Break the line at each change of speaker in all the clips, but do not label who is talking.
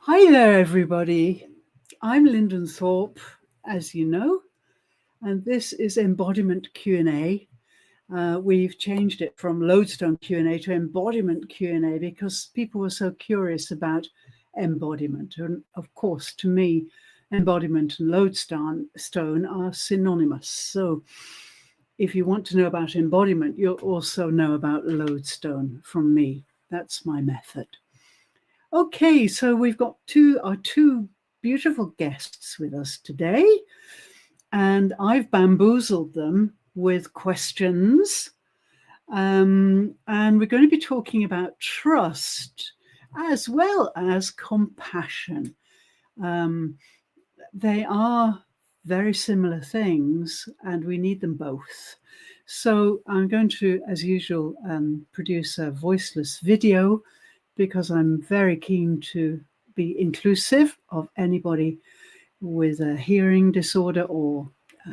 Hi there, everybody. I'm Linden, as you know, and this is Embodiment Q&A. We've changed it from Lodestone Q&A to Embodiment Q&A because people were so curious about embodiment. And of course, to me, embodiment and lodestone are synonymous. So if you want to know about embodiment, you'll also know about lodestone from me. That's my method. Okay, so we've got our two beautiful guests with us today, and I've bamboozled them with questions. And we're going to be talking about trust as well as compassion. They are very similar things, and we need them both. So I'm going to, as usual, produce a voiceless video because I'm very keen to be inclusive of anybody with a hearing disorder or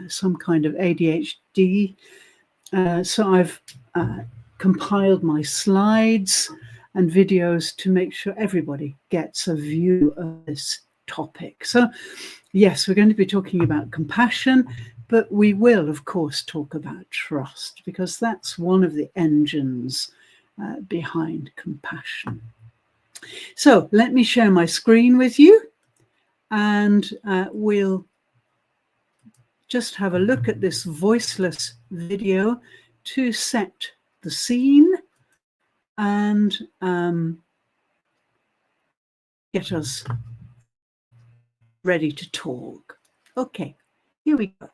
some kind of ADHD. So I've compiled my slides and videos to make sure everybody gets a view of this topic. So yes, we're going to be talking about compassion, but we will, of course, talk about trust because that's one of the engines behind compassion. So let me share my screen with you, and we'll just have a look at this voiceless video to set the scene and get us ready to talk. Okay, here we go.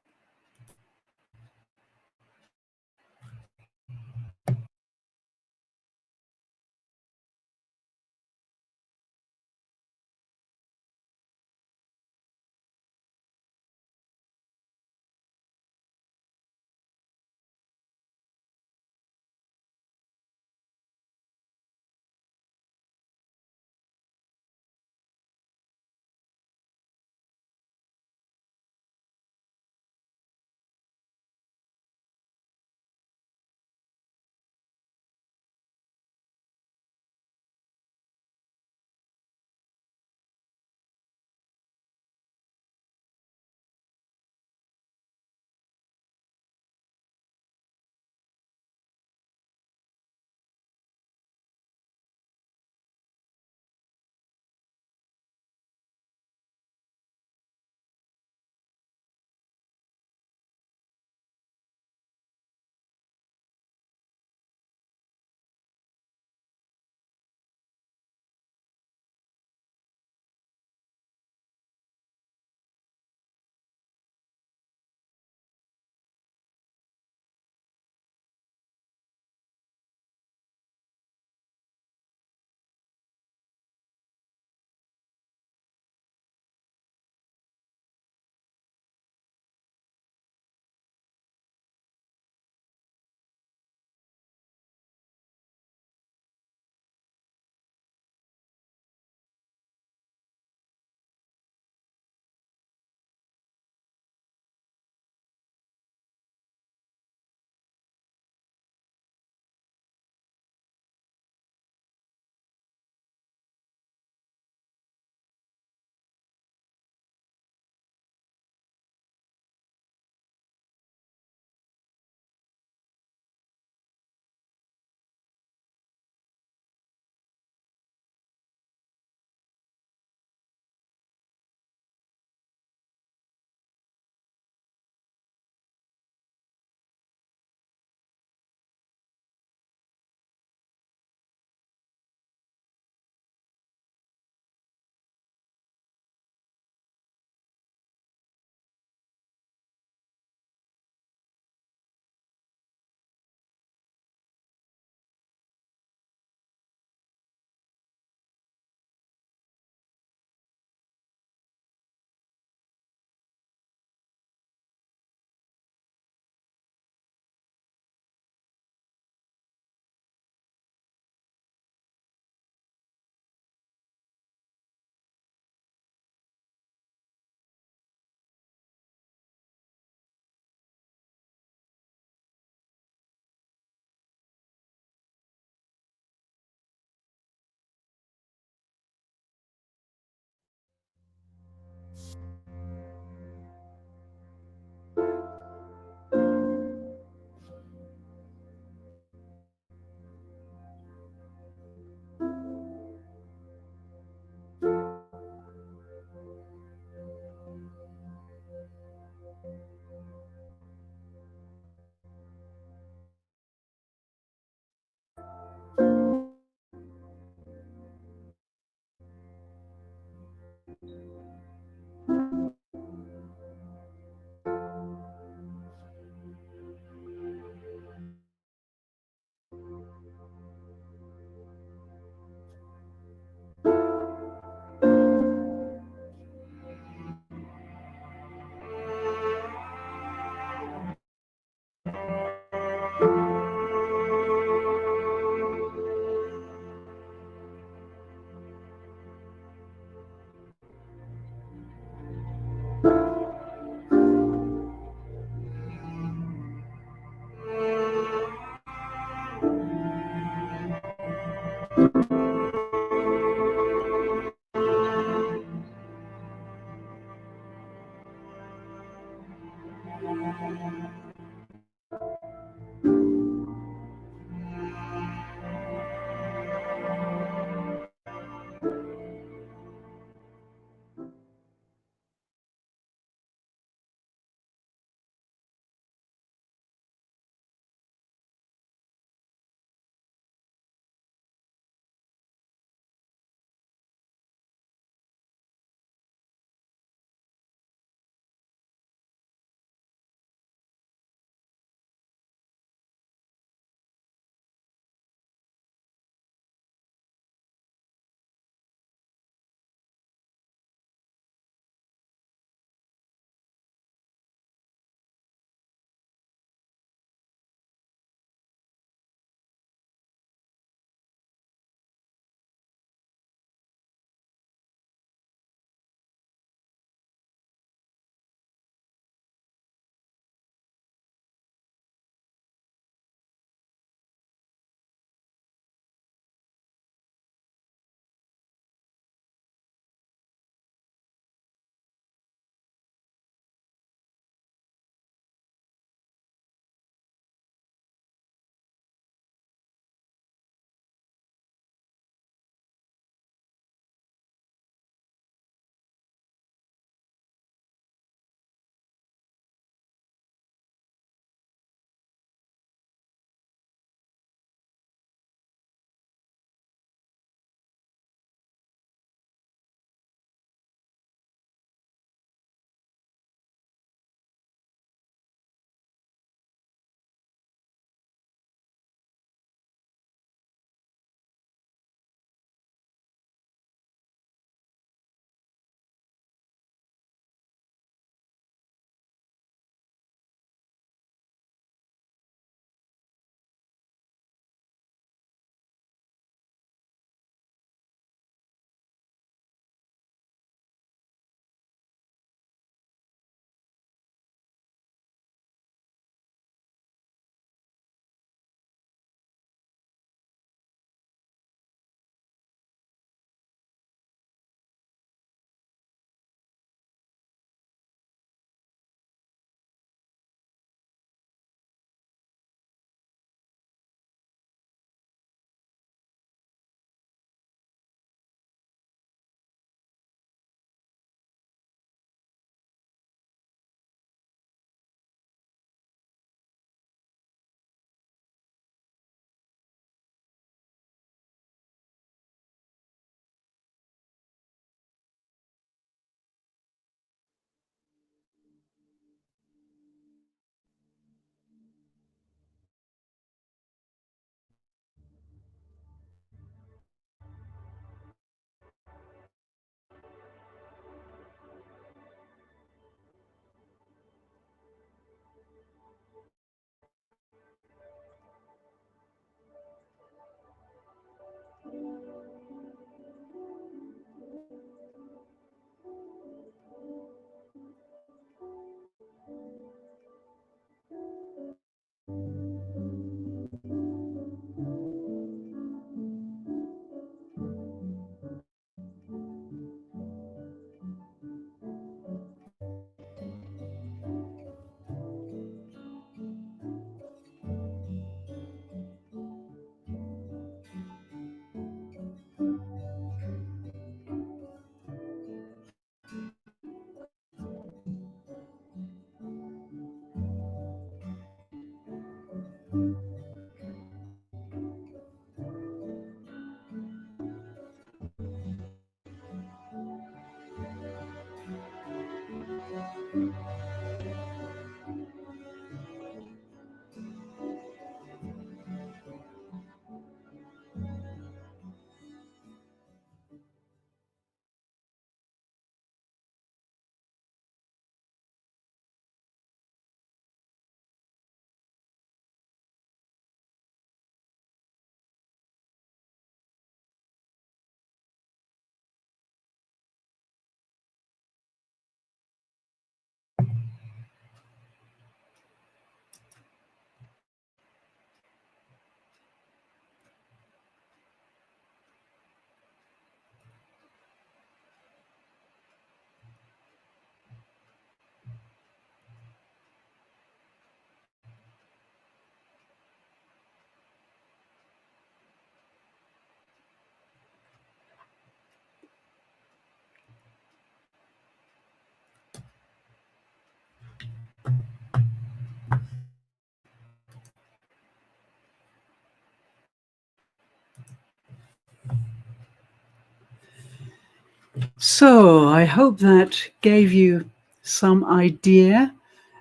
So I hope that gave you some idea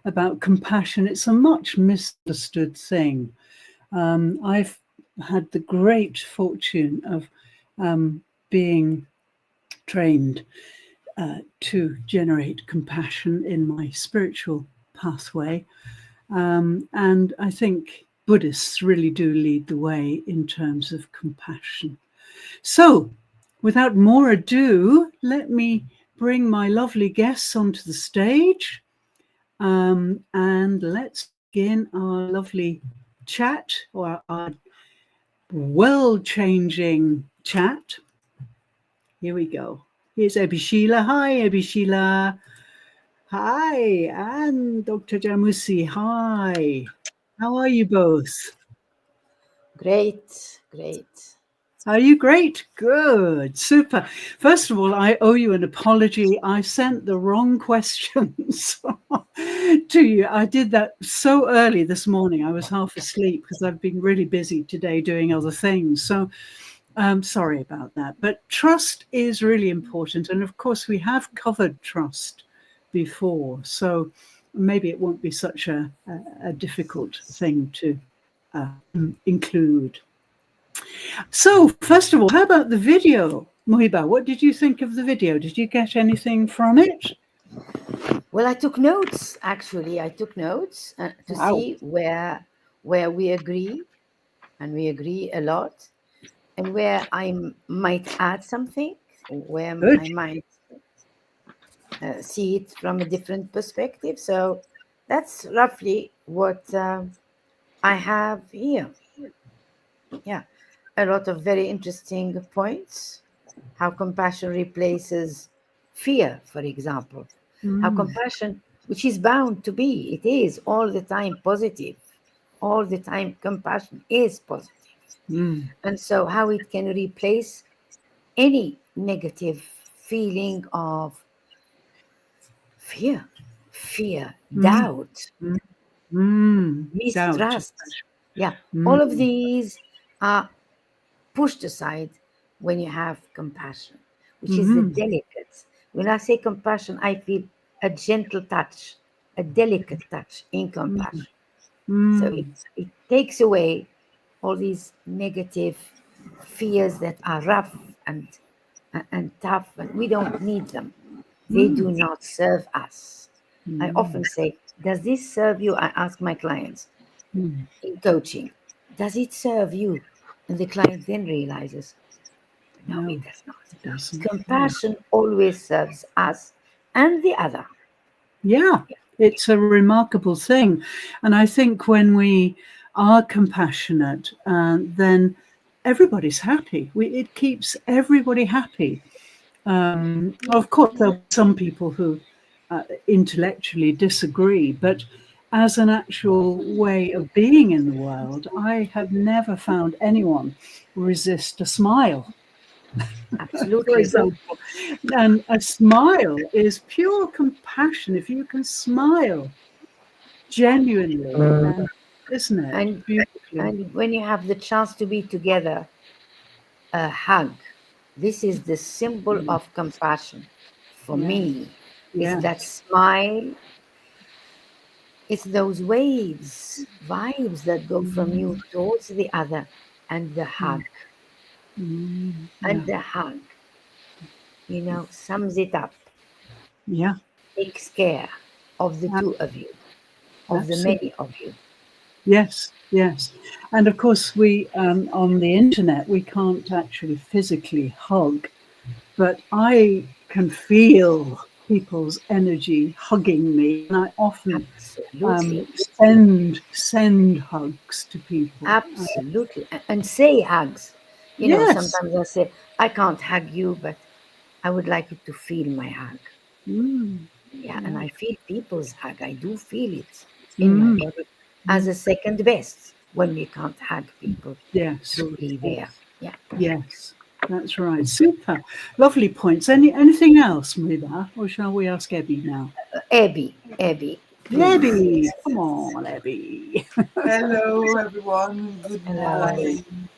about compassion. It's a much misunderstood thing. I've had the great fortune of being trained to generate compassion in my spiritual pathway. And I think Buddhists really do lead the way in terms of compassion. So, without more ado, let me bring my lovely guests onto the stage, and let's begin our lovely chat, or our world-changing chat. Here we go. Here's Ebi Sheila. Hi, Ebi Sheila. Hi, and Dr. Jamusi. Hi. How are you both?
Great, great.
Are you great? Good, super. First of all, I owe you an apology. I sent the wrong questions to you. I did that so early this morning. I was half asleep because I've been really busy today doing other things. So sorry about that. But trust is really important. And of course, we have covered trust before. So maybe it won't be such a difficult thing to include. So, first of all, how about the video? Muhiba, what did you think of the video? Did you get anything from it?
Well, I took notes. Actually, I took notes to
Wow.
see where we agree, and we agree a lot, and where I might add something, where
Good.
I might see it from a different perspective. So that's roughly what I have here. Yeah, a lot of very interesting points. How compassion replaces fear, for example. How compassion, which is bound to be, it is all the time positive. All the time, compassion is positive. And so, how it can replace any negative feeling of fear, doubt,
Doubt.
mistrust. Yeah, all of these are pushed aside when you have compassion, which is the delicate. When I say compassion, I feel a gentle touch, a delicate touch in compassion. So it takes away all these negative fears that are rough and tough, and we don't need them. They do not serve us. I often say, does this serve you? I ask my clients in coaching, does it serve you? And the client then realizes, no,
No,
it does not.
it doesn't.
Compassion always serves us and the other.
Yeah, it's a remarkable thing. And I think when we are compassionate, then everybody's happy. It keeps everybody happy. Of course, there'll be some people who intellectually disagree, but as an actual way of being in the world, I have never found anyone resist a smile, for
Absolutely. So,
example. And a smile is pure compassion. If you can smile genuinely, and isn't it
and
beautifully?
and when you have the chance to be together, a hug. This is the symbol of compassion for
Yeah.
me. It's that
Yes.
smile. It's those waves, vibes that go from you towards the other, and the hug.
Yeah.
And the hug, sums it up,
Yeah.
takes care of the two of you, of the
Absolutely.
many of you.
Yes, yes. And of course, we on the internet, we can't actually physically hug, but I can feel people's energy hugging me. And I often
Absolutely.
send hugs to people.
Absolutely. And say hugs.
Yes.
Sometimes I say, I can't hug you, but I would like you to feel my hug. Yeah, and
Yeah.
I feel people's hug. I do feel it in my
Mm,
body as a second best when we can't hug people
yes.
truly there. Yeah.
Yes. That's right. Super. Lovely points. Anything else, Mriba? Or shall we ask Abby now?
Abby, please.
Abby,
Yes.
come on, Abby.
Hello, everyone. Good
Hello.
morning. Good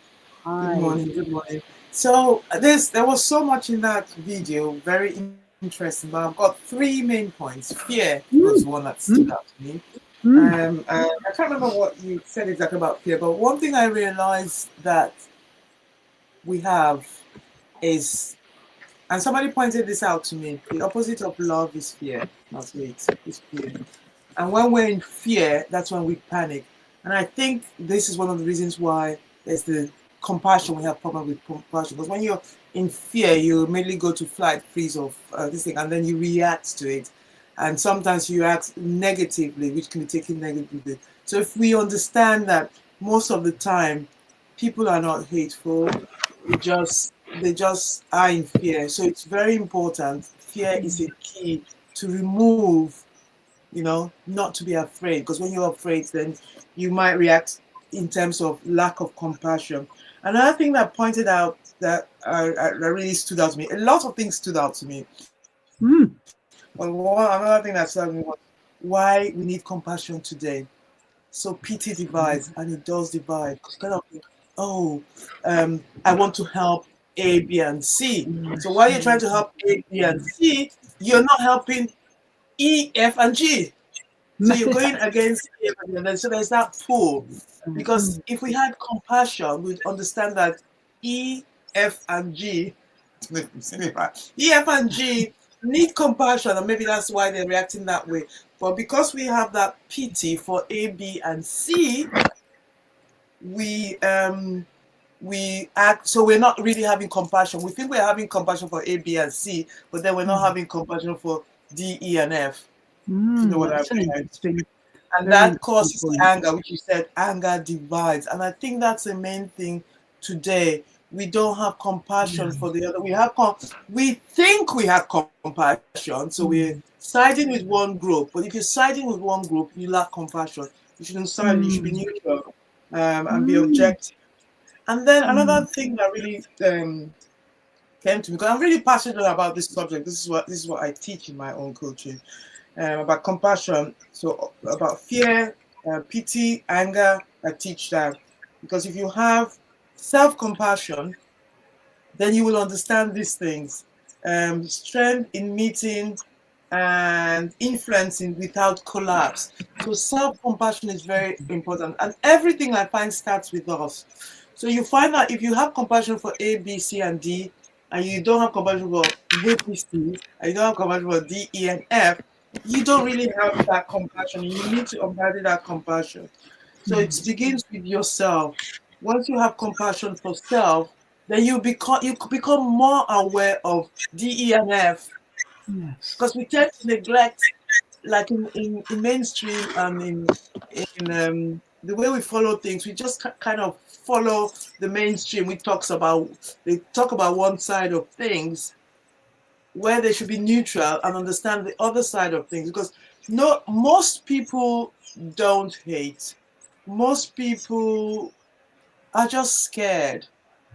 Hi.
morning. Good morning. So there was so much in that video, very interesting. But I've got three main points. Fear was the one
Mm,
that stood out
mm,
to me.
mm,
I can't remember what you said exactly about fear, but one thing I realized that we have is, and somebody pointed this out to me, the opposite of love is fear. That's it, is fear. And when we're in fear, that's when we panic. And I think this is one of the reasons why there's the compassion. We have problem with compassion because when you're in fear, you immediately go to flight, freeze, or this thing, and then you react to it. And sometimes you act negatively, which can be taken negatively. So if we understand that most of the time, people are not hateful, they just are in fear. So it's very important. Fear is a key to remove, not to be afraid. Because when you're afraid, then you might react in terms of lack of compassion. Another thing that pointed out that really stood out to me, a lot of things stood out to me. But another thing that stood out to me was why we need compassion today. So pity divides, and it does divide. Because you kind of think, oh, I want to help A, B, and C. So while you're trying to help A, B, and C, you're not helping E, F, and G. So you're going against E, F, and G. So there's that pull. Because if we had compassion, we'd understand that E, F, and G, E, F, and G need compassion, and maybe that's why they're reacting that way. But because we have that pity for A, B, and C, we we act, so we're not really having compassion. We think we're having compassion for A, B, and C, but then we're not having compassion for D, E, and F. If you know what I
that's an
mean.
interesting,
And
very
that
interesting
causes
point.
anger, which you said anger divides. And I think that's the main thing today. We don't have compassion for the other. We think we have compassion, so we're
Mm,
siding with one group. But if you're siding with one group, you lack compassion. You shouldn't side. You should be
mm,
neutral, and be
mm,
objective. And then another
mm,
thing that really came to me, because I'm really passionate about this subject. This is what I teach in my own coaching, about compassion. So about fear, pity, anger. I teach that because if you have self-compassion, then you will understand these things. Strength in meeting and influencing without collapse. So self-compassion is very important. And everything I find starts with us. So you find that if you have compassion for A, B, C, and D, and you don't have compassion for H, B, C, and you don't have compassion for D, E, and F, you don't really have that compassion. You need to embody that compassion. So it begins with yourself. Once you have compassion for self, then you become more aware of D, E, and F,
yes.
because we tend to neglect, like in mainstream and in the way we follow things, we just kind of follow the mainstream. They talk about one side of things where they should be neutral and understand the other side of things, because no most people don't hate. Most people are just scared.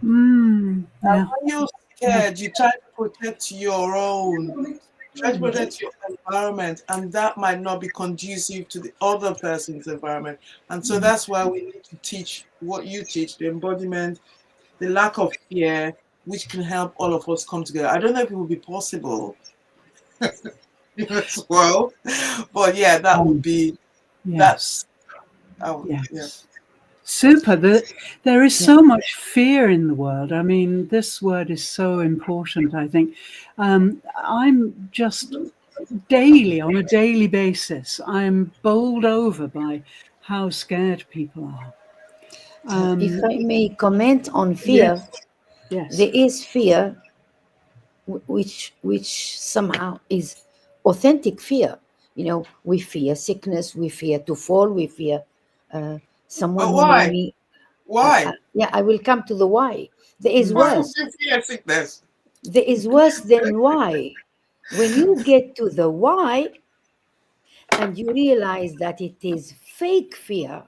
Yeah,
When you're
yeah.
scared, you try to protect your own, try to protect your environment, and that might not be conducive to the other person's environment. And so that's why we need to teach what you teach, the embodiment, the lack of fear, which can help all of us come together. I don't know if it will be possible as well, but yeah, that would
Um,
be
yes,
that's yeah.
yes. Super. There is
Yeah.
so much fear in the world. I mean, this word is so important, I think. I'm just daily, on a daily basis, I'm bowled over by how scared people are.
If
Um,
I may comment on fear,
yes, yes.
there is fear which somehow is authentic fear. You know, we fear sickness, we fear to fall, we fear uh, someone
But
who may
why?
be.
Why?
Yeah, I will come to the why. There is
Why would
worse.
you fear sickness?
There is worse than why. When you get to the why and you realize that it is fake fear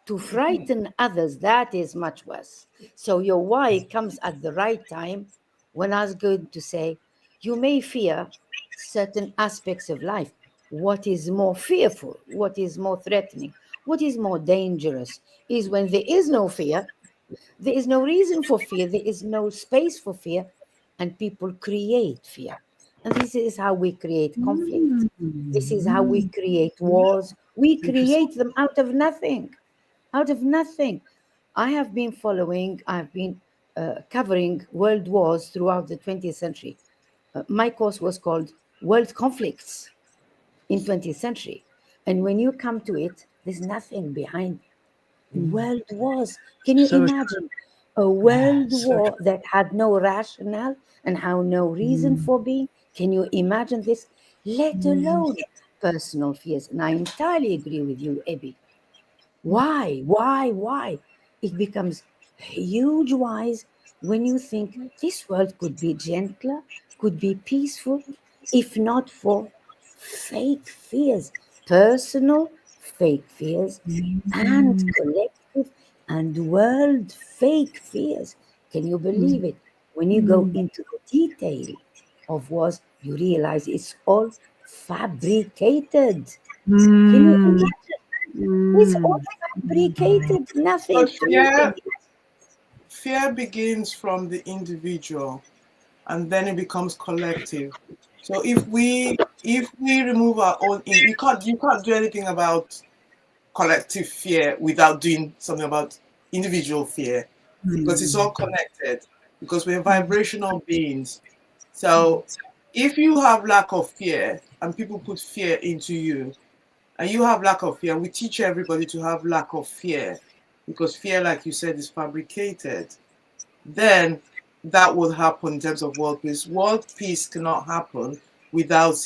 to frighten others, that is much worse. So your why comes at the right time when I was going to say, you may fear certain aspects of life. What is more fearful, what is more threatening, what is more dangerous is when there is no fear, There is no reason for fear. There is no space for fear. And people create fear. And this is how we create conflict. This is how we create wars. We create them out of nothing. Out of nothing. I've been covering world wars throughout the 20th century. My course was called World Conflicts in 20th century. And when you come to it, there's nothing behind world wars. Can you imagine a world war that had no rationale and had no reason for being? Can you imagine this? Let alone personal fears. And I entirely agree with you, Ebi. Why? It becomes huge whys when you think this world could be gentler, could be peaceful, if not for fake fears, personal fake fears, and collective and world fake fears. Can you believe it? When you go into the detail of wars, you realize it's all fabricated. Can you imagine? It's all fabricated, nothing.
Fear begins from the individual, and then it becomes collective. So if we remove our own, you can't do anything about collective fear without doing something about individual fear, because it's all connected, because we're vibrational beings. So if you have lack of fear and people put fear into you, and you have lack of fear, we teach everybody to have lack of fear, because fear, like you said, is fabricated. Then that will happen in terms of world peace. World peace cannot happen without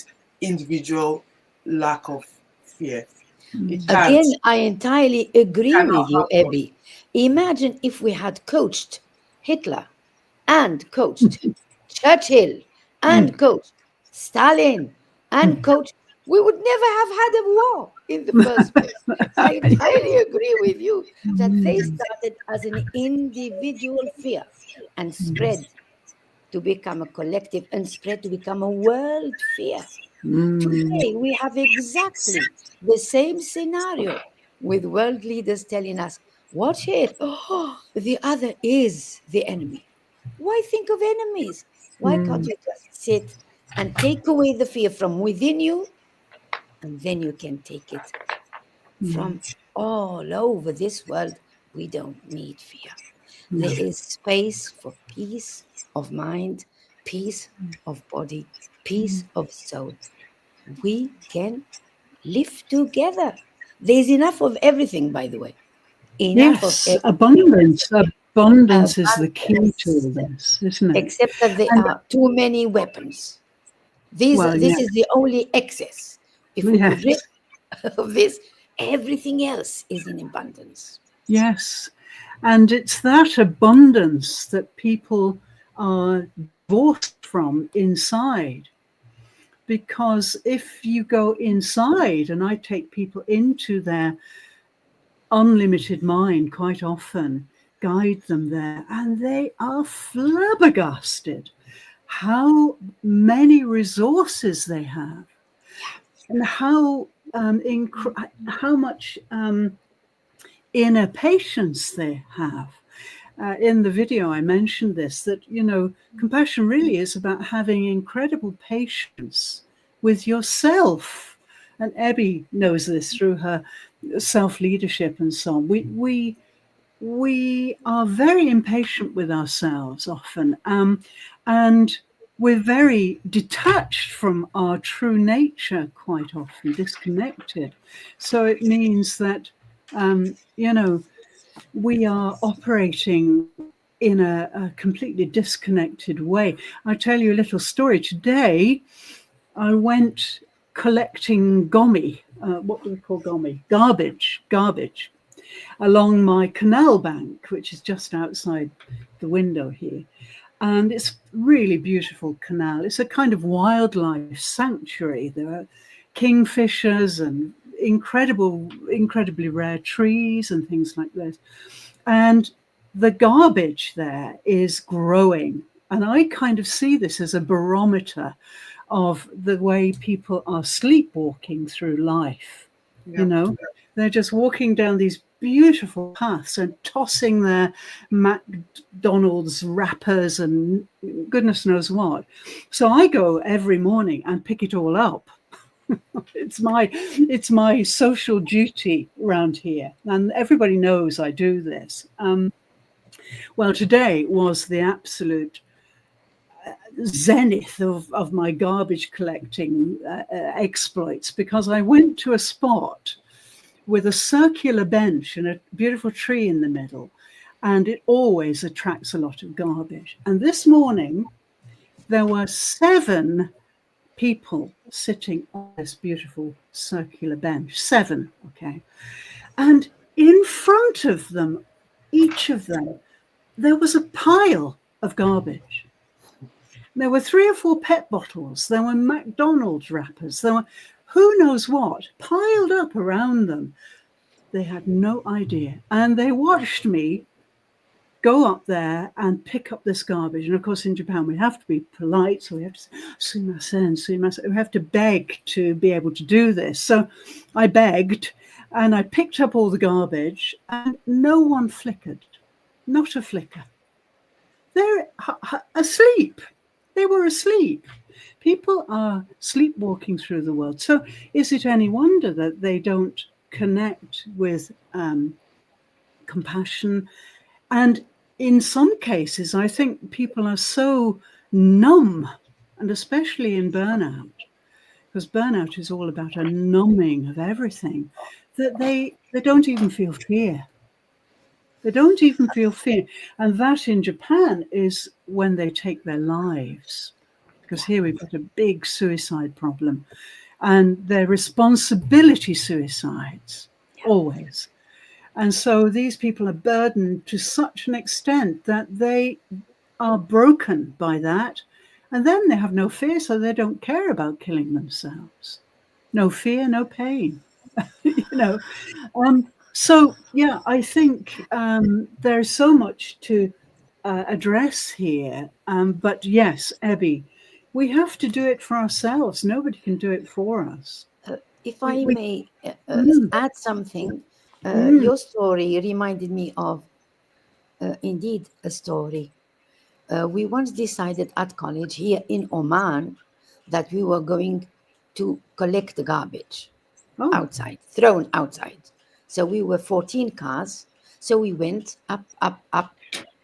individual lack of fear.
Again, I entirely agree with you, Ebi. Imagine if we had coached Hitler and coached Churchill and coached Stalin and coached, we would never have had a war in the first place. I entirely agree with you that they started as an individual fear and spread to become a collective and spread to become a world fear. Today, we have exactly the same scenario with world leaders telling us, watch it, the other is the enemy. Why think of enemies? Why can't you just sit and take away the fear from within you, and then you can take it from all over this world? We don't need fear. There is space for peace of mind, peace of body, peace of soul. We can live together. There's enough of everything, by the way. Enough of
Yes,
everything.
abundance is the key to all this, isn't it?
Except that there are too many weapons. This is the only excess. If we could rid of this, everything else is in abundance.
Yes, and it's that abundance that people are divorced from inside. Because if you go inside, and I take people into their unlimited mind quite often, guide them there, and they are flabbergasted how many resources they have, and how much inner patience they have. In the video, I mentioned this, that, compassion really is about having incredible patience with yourself. And Ebi knows this through her self-leadership and so on. We are very impatient with ourselves often, and we're very detached from our true nature quite often, disconnected. So it means that, we are operating in a completely disconnected way. I'll tell you a little story. Today, I went collecting gomi. What do we call gomi? Garbage, along my canal bank, which is just outside the window here. And it's a really beautiful canal. It's a kind of wildlife sanctuary. There are kingfishers and incredibly rare trees and things like this. And the garbage there is growing. And I kind of see this as a barometer of the way people are sleepwalking through life. They're just walking down these beautiful paths and tossing their McDonald's wrappers and goodness knows what. So I go every morning and pick it all up. It's my social duty around here, and everybody knows I do this. Well, today was the absolute zenith of my garbage collecting exploits, because I went to a spot with a circular bench and a beautiful tree in the middle, and it always attracts a lot of garbage. And this morning, there were 7 people sitting on this beautiful circular bench. 7, okay. And in front of them, each of them, there was a pile of garbage. There were 3 or 4 pet bottles. There were McDonald's wrappers. There were who knows what piled up around them. They had no idea. And they watched me go up there and pick up this garbage. And of course, in Japan, we have to be polite. So we have to say, sumimasen, sumimasen. We have to beg to be able to do this. So I begged and I picked up all the garbage, and no one flickered. Not a flicker. They're asleep. They were asleep. People are sleepwalking through the world. So is it any wonder that they don't connect with compassion? And in some cases, I think people are so numb, and especially in burnout, because burnout is all about a numbing of everything, that they don't even feel fear. They don't even feel fear. And that in Japan is when they take their lives, because here we've got a big suicide problem, and they're responsibility suicides, always. And so these people are burdened to such an extent that they are broken by that. And then they have no fear, so they don't care about killing themselves. No fear, no pain, So, yeah, I think there's so much to address here. But yes, Abby, we have to do it for ourselves. Nobody can do it for us.
If I may add something, your story reminded me of, indeed, a story. We once decided at college here in Oman that we were going to collect the garbage outside, thrown outside. So we were 14 cars. So we went up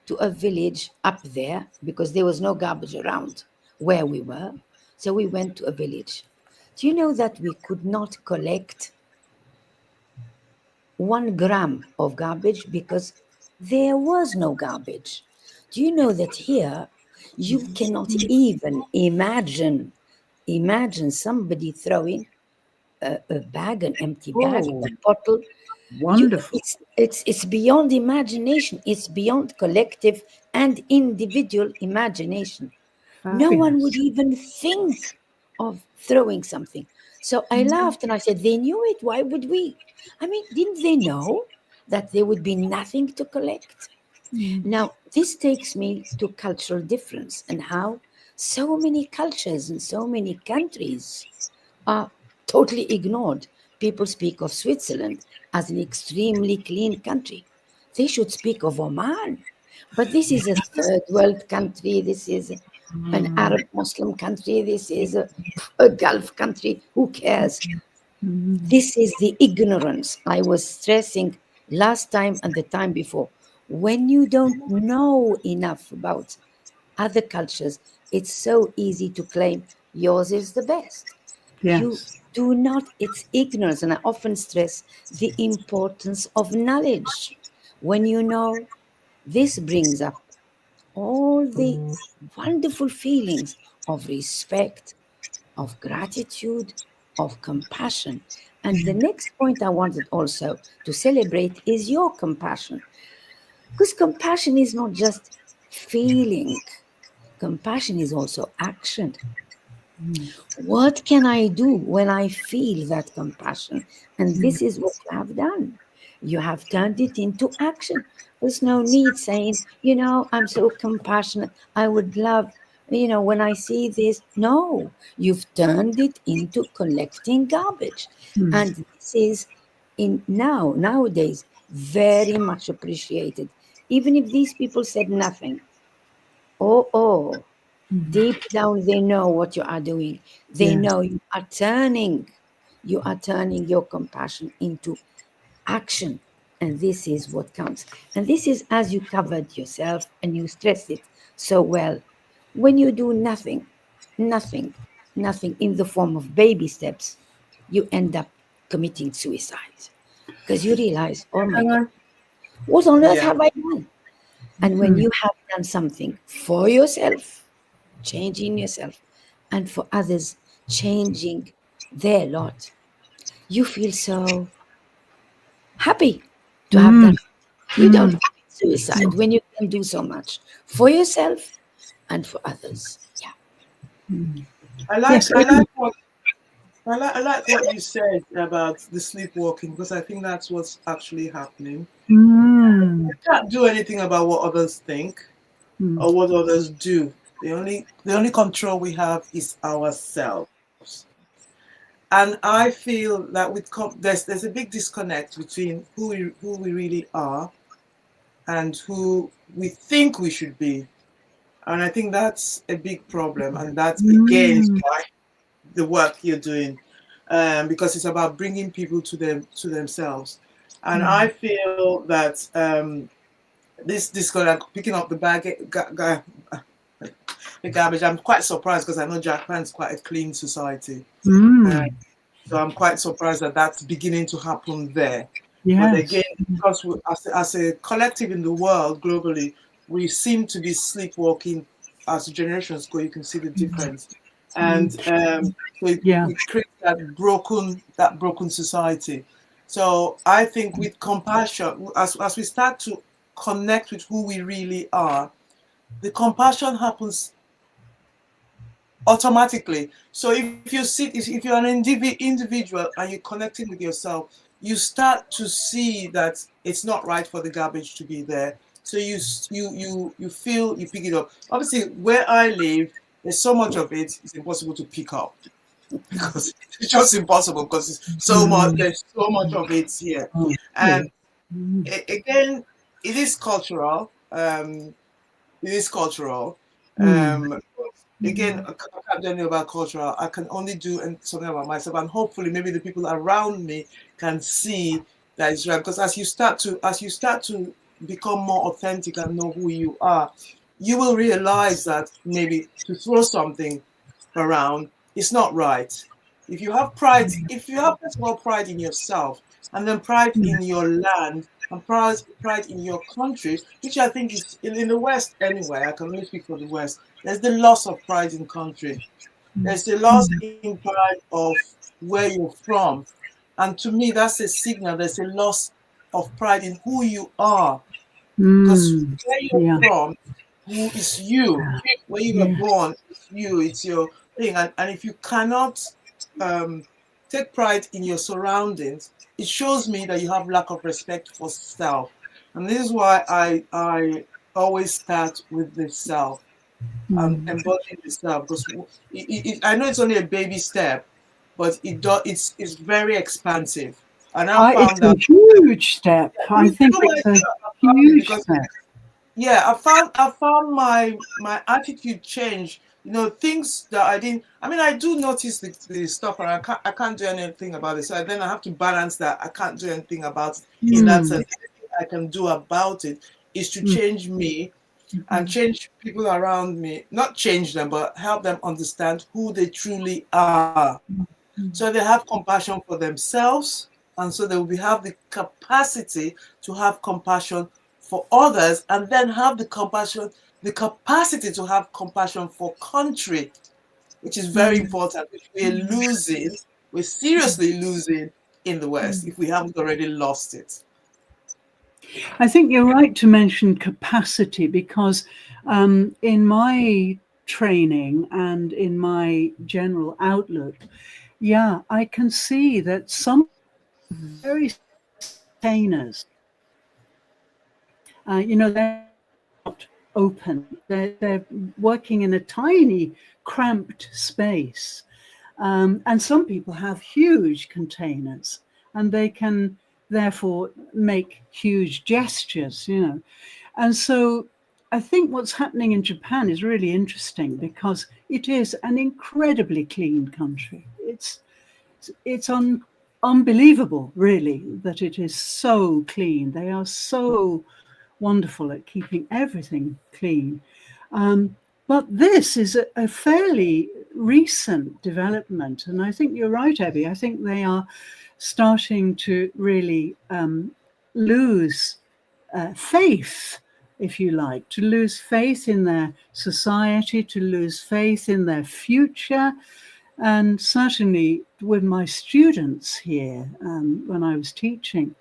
to a village up there, because there was no garbage around where we were. So we went to a village. Do you know that we could not collect 1 gram of garbage because there was no garbage? Do you know that here you cannot even imagine somebody throwing a bag, an empty bag, a bottle?
Wonderful.
It's beyond imagination. It's beyond collective and individual imagination.
Fabulous.
No one would even think of throwing something. So I laughed and I said, they knew it. Why would we? I mean, didn't they know that there would be nothing to collect? Now, this takes me to cultural difference and how so many cultures and so many countries are totally ignored. People speak of Switzerland as an extremely clean country. They should speak of Oman. But this is a third world country. This is an Arab Muslim country. This is a Gulf country. Who cares? This is the ignorance I was stressing last time and the time before. When you don't know enough about other cultures, it's so easy to claim yours is the best.
Yes.
You do not, it's ignorance. And I often stress the importance of knowledge. When you know, this brings up all the wonderful feelings of respect, of gratitude, of compassion. And the next point I wanted also to celebrate is your compassion. Because compassion is not just feeling, compassion is also action. What can I do when I feel that compassion? And this is what you have done. You have turned it into action. There's no need saying, I'm so compassionate. I would love, when I see this. No, you've turned it into collecting garbage. And this is nowadays, very much appreciated. Even if these people said nothing. Oh, deep down, they know what you are doing. They know you are turning your compassion into action. And this is what counts. And this is as you covered yourself and you stressed it so well. When you do nothing, nothing, nothing in the form of baby steps, you end up committing suicide. Because you realize, oh my God, what on earth
Yeah.
have I done? And when you have done something for yourself, changing yourself, and for others, changing their lot, you feel so happy to have done. You don't commit suicide when you can do so much for yourself and for others. Yeah.
I like I like what I like what you said about the sleepwalking, because I think that's what's actually happening. We can't do anything about what others think or what others do. The only control we have is ourselves. And I feel that there's a big disconnect between who we really are and who we think we should be. And I think that's a big problem. And that, again, is why the work you're doing, because it's about bringing people to themselves. And I feel that this kind of picking up the garbage. I'm quite surprised, because I know Japan's quite a clean society. So I'm quite surprised that that's beginning to happen there. But again, because as a collective in the world globally, we seem to be sleepwalking as generations go. You can see the difference, and so we create that broken society. So I think with compassion, as we start to connect with who we really are, the compassion happens automatically. So if you're an individual and you're connecting with yourself, you start to see that it's not right for the garbage to be there. So you feel, you pick it up. Obviously, where I live, there's so much of it, it's impossible to pick up, because it's just impossible, because there's so much of it here. And again, it is cultural. It is cultural. Again, I can't do anything about cultural. I can only do something about myself, and hopefully, maybe the people around me can see that it's right. Because as you start to become more authentic and know who you are, you will realize that maybe to throw something around, it's not right. If you have pride, first of all pride in yourself, and then pride in your land, and pride in your country, which I think is in the West anyway. I can only speak for the West. There's the loss of pride in country. There's the loss in pride of where you're from. And to me, that's a signal. There's a loss of pride in who you are. Because where you're from, who is you, where you were born, it's you, it's your thing. And if you cannot take pride in your surroundings, it shows me that you have lack of respect for self. And this is why I always start with the self. Embodying the self, because I know it's only a baby step, but it's very expansive. And I found
it's a huge step. I think it's a huge step.
Yeah, I found my attitude change. Things that I didn't. I mean, I do notice the stuff, and I can't do anything about it. So then I have to balance that. I can't do anything about it in that sense. Anything I can do about it is to change me and change people around me. Not change them, but help them understand who they truly are. So they have compassion for themselves, and so they will have the capacity to have compassion for others, and then have the capacity to have compassion for country, which is very important, which we're seriously losing in the West, if we haven't already lost it.
I think you're right to mention capacity, because in my training and in my general outlook, I can see that some very containers, they're not open. They're working in a tiny, cramped space. And some people have huge containers, and they can therefore make huge gestures, you know. And so I think what's happening in Japan is really interesting because it is an incredibly clean country. It's unbelievable, really, that it is so clean. They are so wonderful at keeping everything clean. But this is a fairly recent development. And I think you're right, Abby. I think they are starting to really lose faith, if you like, to lose faith in their society, to lose faith in their future. And certainly with my students here, when I was teaching,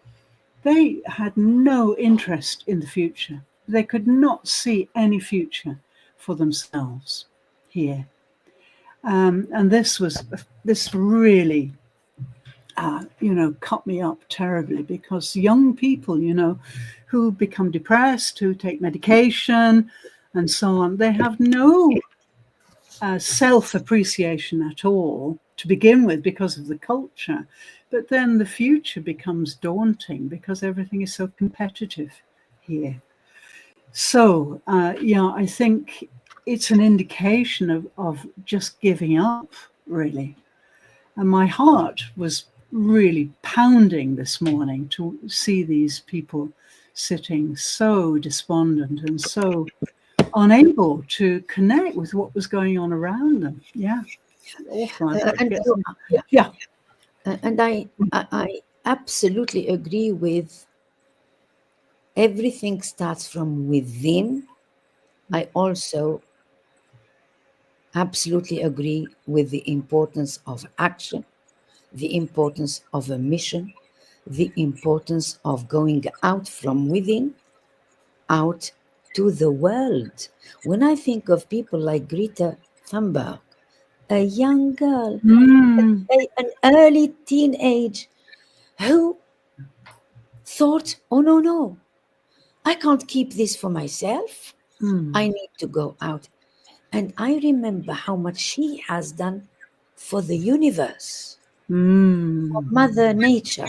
they had no interest in the future. They could not see any future for themselves here. And this really, cut me up terribly, because young people, who become depressed, who take medication and so on, they have no self-appreciation at all to begin with because of the culture. But then the future becomes daunting because everything is so competitive here. So, I think it's an indication of just giving up, really. And my heart was really pounding this morning to see these people sitting so despondent and so unable to connect with what was going on around them. Yeah. Awful.
And I absolutely agree with everything starts from within. I also absolutely agree with the importance of action, the importance of a mission, the importance of going out from within, out to the world. When I think of people like Greta Thunberg, a young girl, an early teenage, who thought, oh, no, I can't keep this for myself. I need to go out. And I remember how much she has done for the universe, for Mother Nature,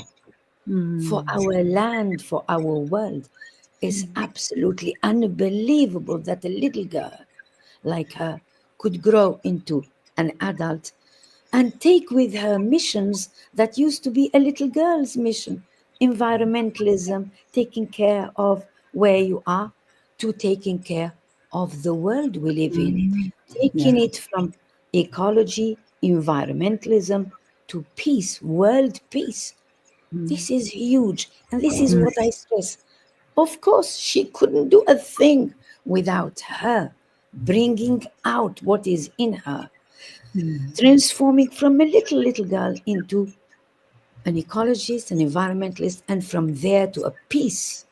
for our land, for our world. It's absolutely unbelievable that a little girl like her could grow into an adult and take with her missions that used to be a little girl's mission. Environmentalism, taking care of where you are, to taking care of the world we live in, taking it from ecology, environmentalism to peace, world peace. This is huge. And this is what I stress. Of course, she couldn't do a thing without her bringing out what is in her, transforming from a little girl into an ecologist, an environmentalist, and from there to a peace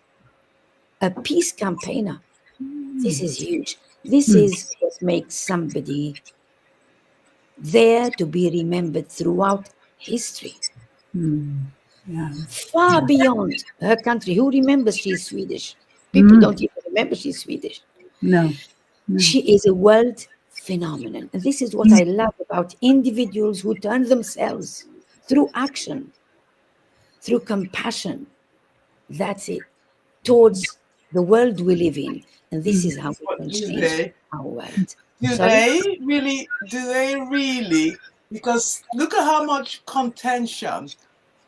campaigner. This is huge. This is what makes somebody there to be remembered throughout history. Far beyond her country. Who remembers she's Swedish? People don't even remember she's Swedish.
No.
She is a world phenomenon. And this is what I love about individuals who turn themselves through action, through compassion, that's it, towards the world we live in. And this is how we can change our world.
Do they really? Because look at how much contention.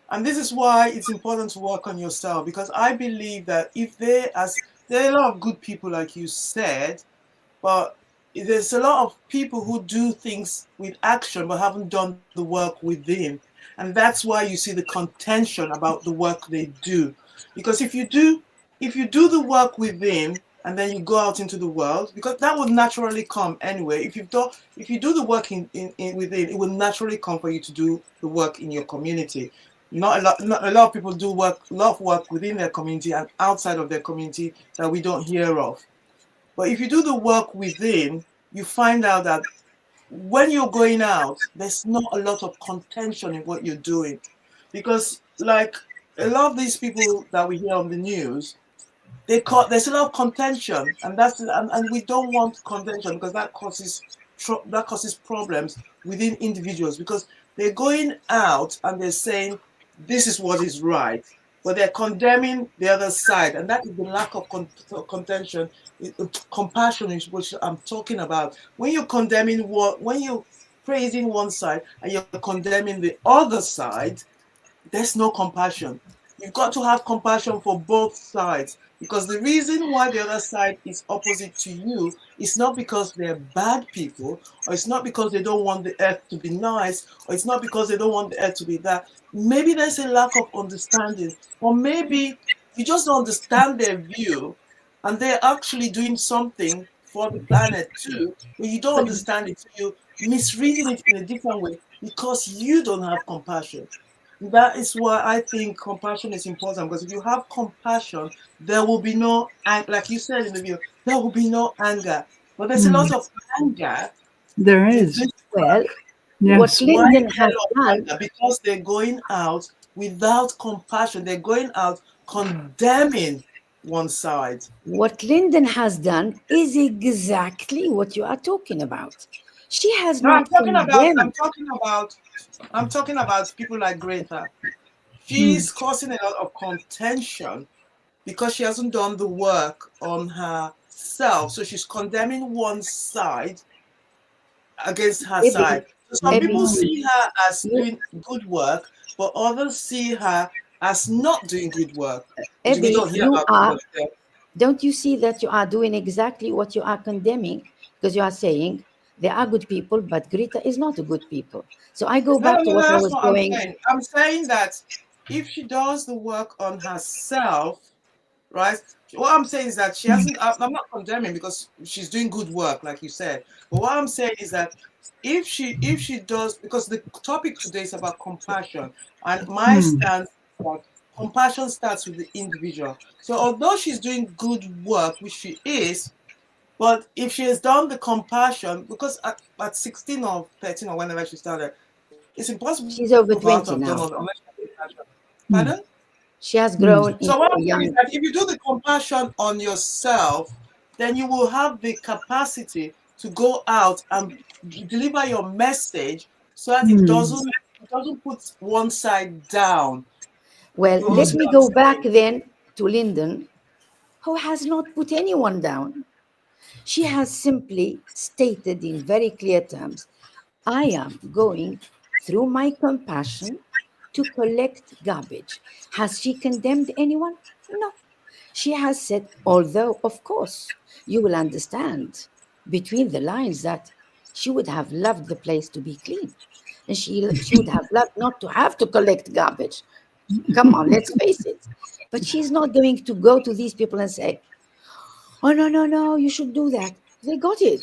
And this is why it's important to work on yourself, because I believe that there are a lot of good people, like you said, but there's a lot of people who do things with action but haven't done the work within. And that's why you see the contention about the work they do. Because if you do the work within and then you go out into the world, because that would naturally come anyway. If you do the work in within, it will naturally come for you to do the work in your community. Not a lot of people do a lot of work within their community and outside of their community that we don't hear of. But if you do the work within, you find out that when you're going out, there's not a lot of contention in what you're doing. Because like a lot of these people that we hear on the news, there's a lot of contention, and we don't want contention, because that causes problems within individuals, because they're going out and they're saying this is what is right. but they're condemning the other side, and that is the lack of contention, compassion is what I'm talking about. When you're condemning when you're praising one side and you're condemning the other side, there's no compassion. You've got to have compassion for both sides, because the reason why the other side is opposite to you is not because they're bad people, or it's not because they don't want the earth to be nice, or it's not because they don't want the earth to be that. Maybe there's a lack of understanding, or maybe you just don't understand their view and they're actually doing something for the planet too, but you don't understand it. So you're misreading it in a different way because you don't have compassion. That is why I think compassion is important, because if you have compassion, there will be no, like you said in the video, there will be no anger. But there's a lot of anger
There
in
is.
this.
Well, what
Yes.
Why
Linden
is there
has
a lot of
done,
anger? Because they're going out without compassion. They're going out condemning one side.
what Linden has done is exactly what you are talking about. She has
No,
not condemned.
I'm talking about people like Greta. She's causing a lot of contention because she hasn't done the work on herself. So she's condemning one side against her
Abby,
side. So some
Abby,
people see her as
you,
doing good work, but others see her as not doing good work, which we
Abby,
don't hear
you
about too
are,
much there.
don't you see that you are doing exactly what you are condemning? Because you are saying there are good people, but Greta is not a good people. So I go
No, no,
back to
no,
what I
that's
was
what I'm
going.
saying. I'm saying that if she does the work on herself, right? What I'm saying is that she hasn't. I'm not condemning because she's doing good work, like you said. But what I'm saying is that if she does, because the topic today is about compassion, and my stance is that compassion starts with the individual. So although she's doing good work, which she is, but if she has done the compassion, because at 16 or 13 or whenever she started, it's impossible for her to
She's
have
over
done all
20
unless
now.
she has compassion. Pardon?
She has grown
So
into
what I'm
a
saying is
young.
that if you do the compassion on yourself, then you will have the capacity to go out and deliver your message so that it doesn't put one side down.
Well,
You
let
understand
me
what I'm
go back
saying?
then to Linden, who has not put anyone down. She has simply stated in very clear terms, I am going through my compassion to collect garbage. Has she condemned anyone? No. She has said, although, of course, you will understand between the lines that she would have loved the place to be clean. And she would have loved not to have to collect garbage. Come on, let's face it. But she's not going to go to these people and say, oh, no, no, no, you should do that. They got it.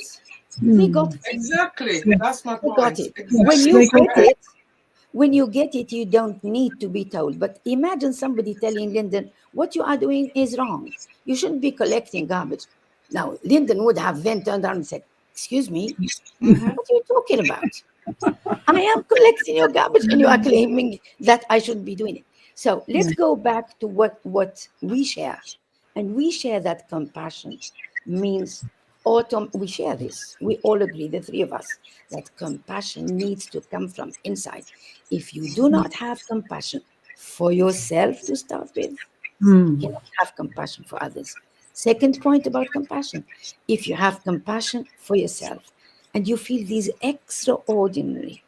They got it.
Exactly.
Yeah.
That's my
They got
point.
it. When
Yes,
Exactly
you
they got
get
correct.
it.
it, when you get it, you don't need to be told. But imagine somebody telling Lyndon, what you are doing is wrong. You shouldn't be collecting garbage. Now, Lyndon would have then turned around and said, excuse me,
Mm-hmm.
what are you talking about? I am collecting your garbage and you are claiming that I shouldn't be doing it. So let's go back to what we share. And we share that compassion means we share this. We all agree, the three of us, that compassion needs to come from inside. If you do not have compassion for yourself to start with, you cannot have compassion for others. Second point about compassion, if you have compassion for yourself and you feel these extraordinary,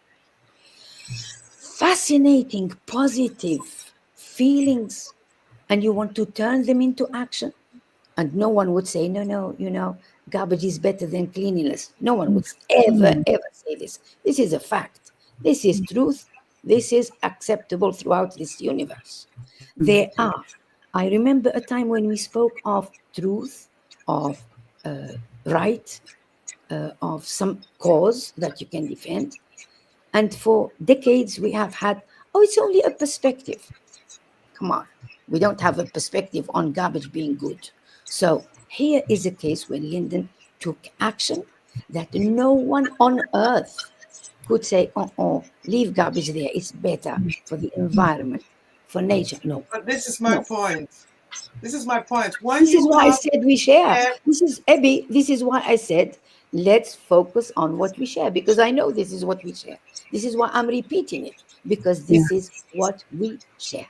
fascinating, positive feelings and you want to turn them into action, and no one would say, no, no, garbage is better than cleanliness. No one would ever say this. This is a fact. This is truth. This is acceptable throughout this universe. There are. I remember a time when we spoke of truth, of right, of some cause that you can defend. And for decades, we have had, oh, it's only a perspective. Come on. We don't have a perspective on garbage being good. So here is a case where Linden took action that no one on earth could say, oh, leave garbage there. It's better for the environment, for nature. No,
But this is my
no.
point. This is my point. When
This is
you
why I
have
said we share.
care,
This is, Abby, this is why I said, let's focus on what we share, because I know this is what we share. This is why I'm repeating it, because
Yeah.
this is what we share.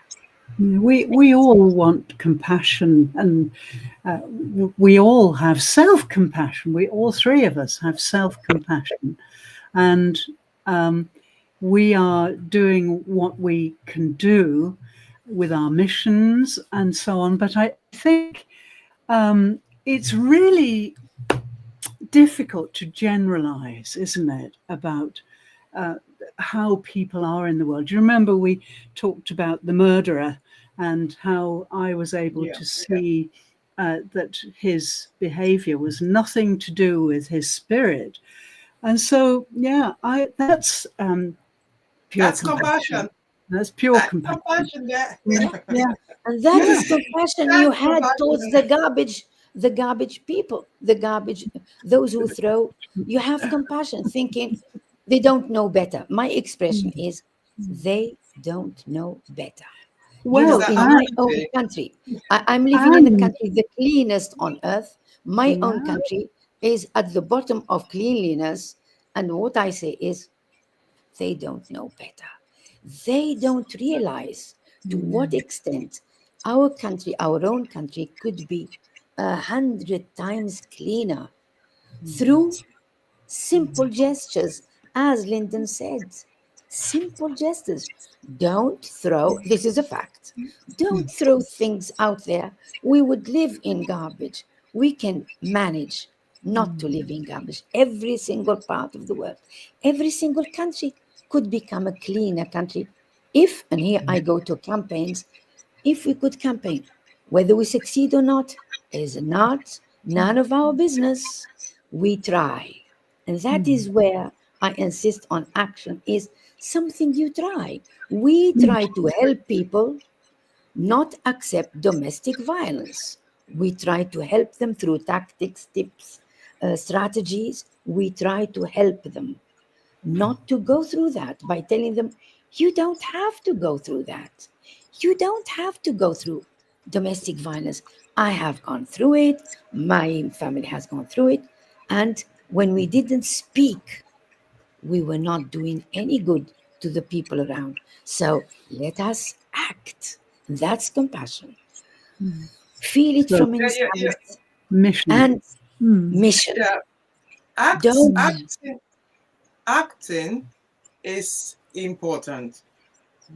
We all want compassion, and we all have self-compassion. We all three of us have self-compassion, and we are doing what we can do with our missions and so on. But I think it's really difficult to generalize, isn't it, about how people are in the world. Do you remember we talked about the murderer and how I was able to see that his behavior was nothing to do with his spirit? And so, that's pure compassion. That's pure compassion.
there.
Yeah.
And that is compassion you had towards the garbage people, those who throw. You have compassion, thinking they don't know better. My expression is, they don't know better.
Well,
In my own country, I'm living in a country the cleanest on earth. My own country is at the bottom of cleanliness. And what I say is, they don't know better. They don't realize to what extent our country, our own country, could be 100 times cleaner through simple gestures, as Linden said. Simple gestures. Don't throw, this is a fact, don't throw things out there. We would live in garbage. We can manage not to live in garbage. Every single part of the world, every single country could become a cleaner country if, and here I go to campaigns, if we could campaign. Whether we succeed or not is none of our business. We try. And that is where I insist on action, is something you try. We try to help people not accept domestic violence. We try to help them through tactics, tips, strategies. We try to help them not to go through that by telling them, you don't have to go through that. You don't have to go through domestic violence. I have gone through it. My family has gone through it. And when we didn't speak, we were not doing any good to the people around. So let us act. That's compassion. Feel it from inside.
Mission.
And mission. Don't.
Acting is important.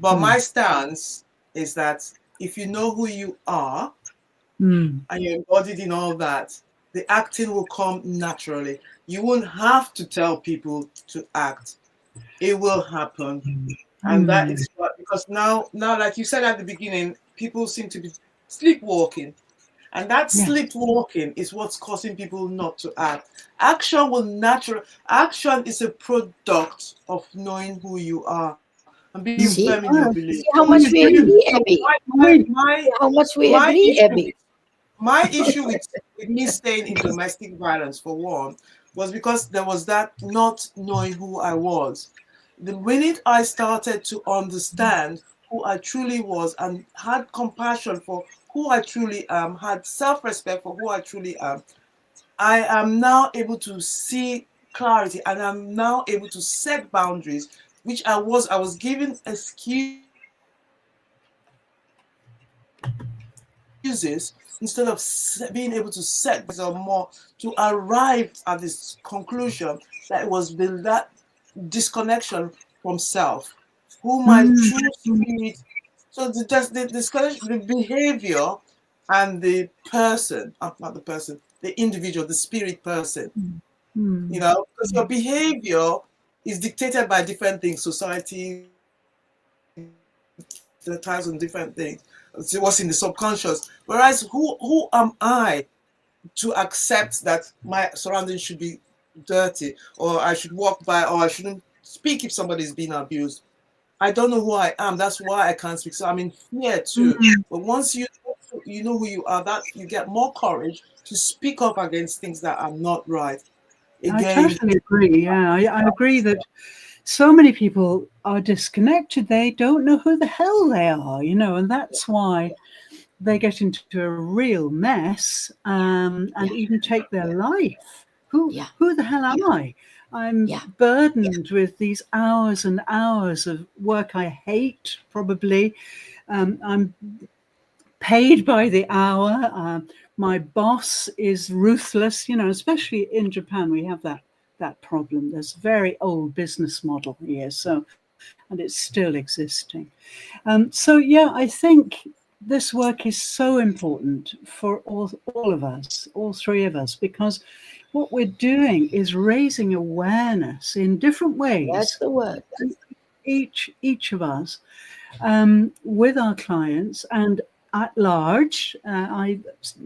But my stance is that if you know who you are and you're embodied in all that, the acting will come naturally. You won't have to tell people to act. It will happen. And that is what, because now, like you said at the beginning, people seem to be sleepwalking. And that sleepwalking is what's causing people not to act. Action is a product of knowing who you are and being firm in your belief.
See how much we agree, Abby. How much we agree, Abby.
My issue with me staying in domestic violence, for one, was because there was that not knowing who I was. The minute I started to understand who I truly was and had compassion for who I truly am, had self-respect for who I truly am, I am now able to see clarity, and I'm now able to set boundaries, which I was given excuses instead of being able to set more to arrive at this conclusion that it was that disconnection from self, who my true spirit. So the behavior and the person, not the person, the individual, the spirit person, because your behavior is dictated by different things, society, the times on different things. It's what's in the subconscious. Whereas who am I to accept that my surroundings should be dirty, or I should walk by, or I shouldn't speak if somebody's being abused? I don't know who I am. That's why I can't speak. So I'm in fear too. But once you know who you are, that you get more courage to speak up against things that are not right. Again,
I totally agree. Yeah, I agree that so many people are disconnected. They don't know who the hell they are, and that's why they get into a real mess and even take their life. Who the hell am I? I'm
Yeah.
burdened with these hours and hours of work I hate, probably. I'm paid by the hour. My boss is ruthless, especially in Japan, we have that problem. There's a very old business model here, and it's still existing. So yeah, I think this work is so important for all of us, all three of us, because what we're doing is raising awareness in different
That's
ways,
the word.
each of us, with our clients and at large. I